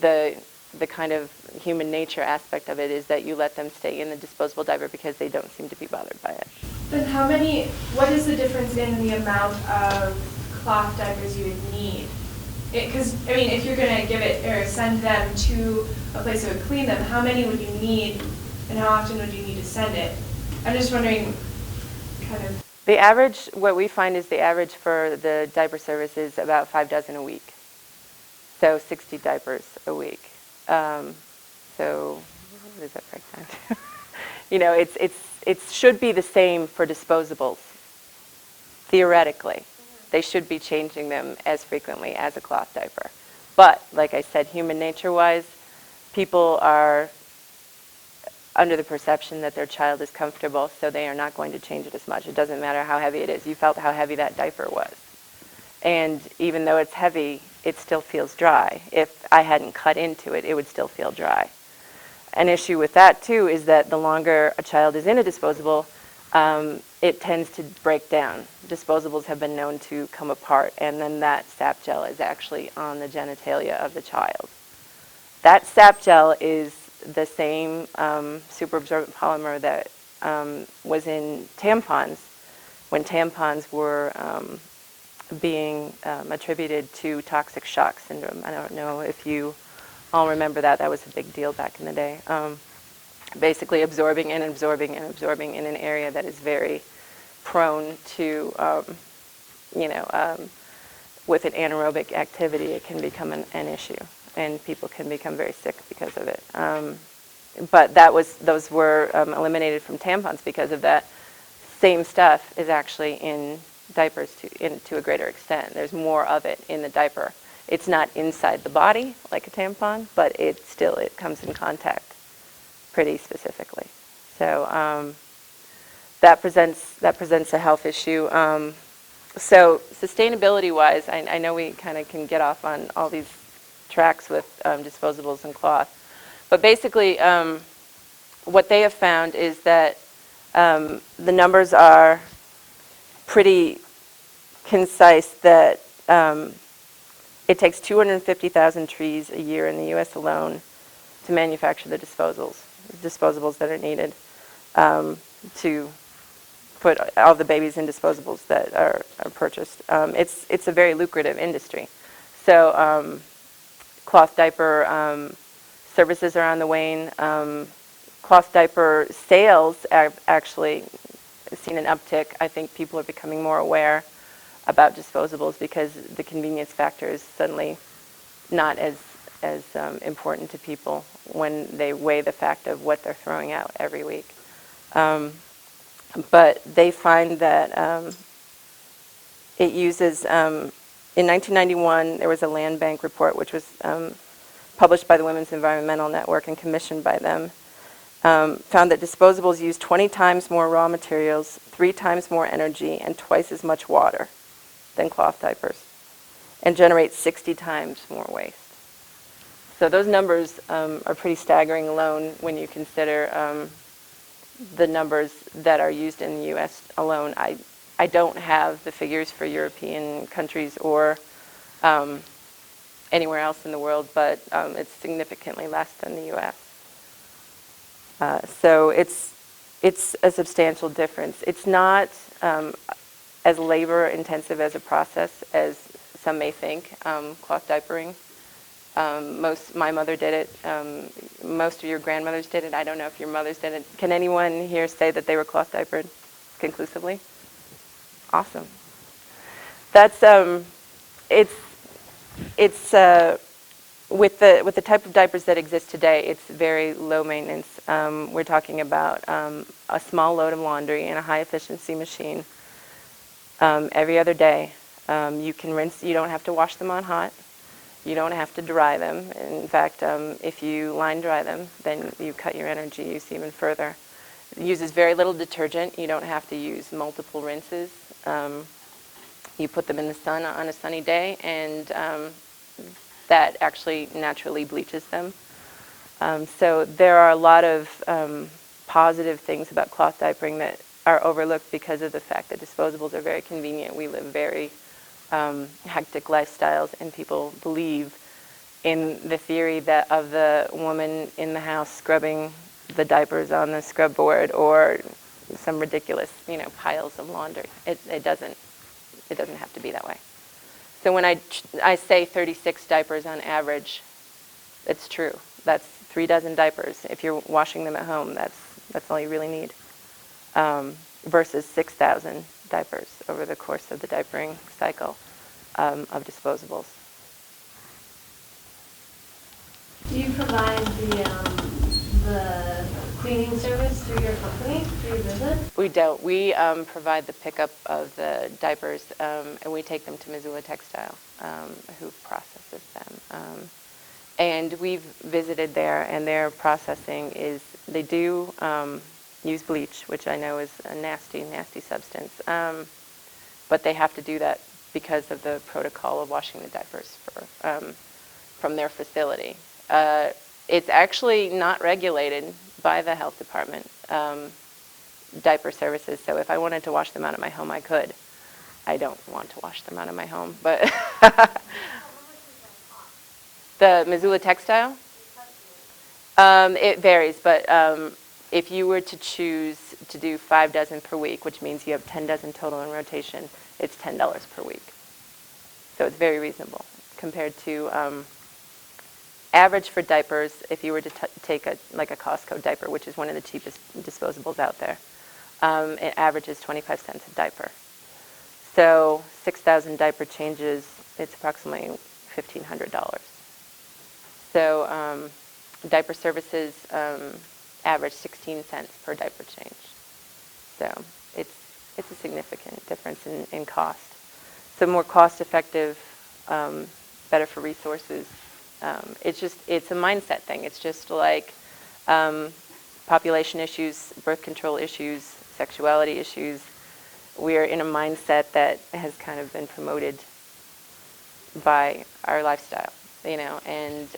the kind of human nature aspect of it is that you let them stay in the disposable diaper because they don't seem to be bothered by it. Then what is the difference in the amount of cloth diapers you would need? Because, I mean, if you're going to give it or send them to a place that would clean them, how many would you need and how often would you need to send it? I'm just wondering, kind of. The average, what we find is the average for the diaper service is about 5 dozen a week. So 60 diapers a week. So what does that break down to? It should be the same for disposables. Theoretically, they should be changing them as frequently as a cloth diaper. But like I said, human nature-wise, people are under the perception that their child is comfortable, so they are not going to change it as much. It doesn't matter how heavy it is. You felt how heavy that diaper was. And even though it's heavy, it still feels dry. If I hadn't cut into it, it would still feel dry. An issue with that, too, is that the longer a child is in a disposable, it tends to break down. Disposables have been known to come apart, and then that sap gel is actually on the genitalia of the child. That sap gel is the same super absorbent polymer that was in tampons when tampons were being attributed to toxic shock syndrome. I don't know if you all remember that. That was a big deal back in the day. Basically absorbing and absorbing and absorbing in an area that is very prone to, with an anaerobic activity, it can become an issue, and people can become very sick because of it. But those were eliminated from tampons because of that. Same stuff is actually in diapers to a greater extent. There's more of it in the diaper. It's not inside the body like a tampon, but it comes in contact pretty specifically. So that presents a health issue. So sustainability-wise, I know we kind of can get off on all these tracks with disposables and cloth, but basically what they have found is that the numbers are pretty concise, that it takes 250,000 trees a year in the U.S. alone to manufacture the disposables that are needed to put all the babies in disposables that are purchased. It's a very lucrative industry. So cloth diaper services are on the wane. Cloth diaper sales have actually seen an uptick. I think people are becoming more aware about disposables because the convenience factor is suddenly not as important to people when they weigh the fact of what they're throwing out every week. But they find that it uses, in 1991, there was a land bank report which was published by the Women's Environmental Network and commissioned by them, found that disposables use 20 times more raw materials, 3 times more energy, and twice as much water than cloth diapers, and generate 60 times more waste. So those numbers are pretty staggering alone when you consider the numbers that are used in the U.S. alone. I don't have the figures for European countries or anywhere else in the world, but it's significantly less than the U.S. So it's a substantial difference. It's not as labor intensive as a process as some may think, cloth diapering. My mother did it. Most of your grandmothers did it. I don't know if your mothers did it. Can anyone here say that they were cloth diapered conclusively? Awesome. That's with the type of diapers that exist today, it's very low maintenance. We're talking about a small load of laundry in a high efficiency machine every other day. You can rinse. You don't have to wash them on hot. You don't have to dry them. In fact, if you line dry them, then you cut your energy use even further. It uses very little detergent. You don't have to use multiple rinses. You put them in the sun on a sunny day, and that actually naturally bleaches them. So there are a lot of positive things about cloth diapering that are overlooked because of the fact that disposables are very convenient. We live very hectic lifestyles, and people believe in the theory that of the woman in the house scrubbing the diapers on the scrub board or some ridiculous, piles of laundry. It doesn't have to be that way. So when I say 36 diapers on average, it's true. That's 3 dozen diapers. If you're washing them at home, that's all you really need. Versus 6,000 diapers over the course of the diapering cycle of disposables. Do you provide the cleaning service through your company, through your business? We don't. We provide the pickup of the diapers, and we take them to Missoula Textile, who processes them. And we've visited there, and their processing is, they do use bleach, which I know is a nasty, nasty substance. But they have to do that because of the protocol of washing the diapers from their facility. It's actually not regulated by the health department, diaper services. So if I wanted to wash them out of my home, I could. I don't want to wash them out of my home, but the Missoula Textile, it varies, but if you were to choose to do 5 dozen per week, which means you have 10 dozen total in rotation, it's $10 per week. So it's very reasonable compared to average for diapers. If you were to take a Costco diaper, which is one of the cheapest disposables out there, it averages 25 cents a diaper. So 6,000 diaper changes, it's approximately $1,500. So diaper services average 16 cents per diaper change. So it's a significant difference in cost. So more cost-effective, better for resources. It's a mindset thing. It's just like population issues, birth control issues, sexuality issues. We're in a mindset that has kind of been promoted by our lifestyle, and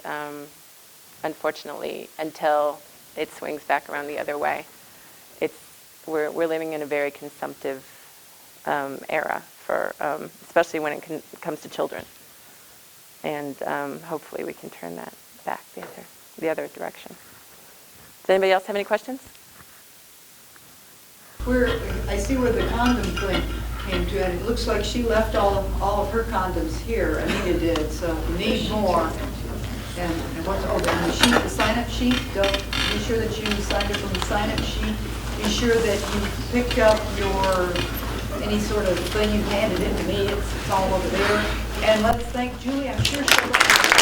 unfortunately, until it swings back around the other way, we're living in a very consumptive era for, especially when it comes to children. And hopefully we can turn that back the other direction. Does anybody else have any questions? I see where the condom thing came to, and it looks like she left all of her condoms here. Anita did, so we need more. And what's and the sheet, the sign-up sheet. Be sure that you signed up on the sign-up sheet. Be sure that you picked up any sort of thing you handed in to me. It's all over there. And let's thank Julie. I'm sure she'll.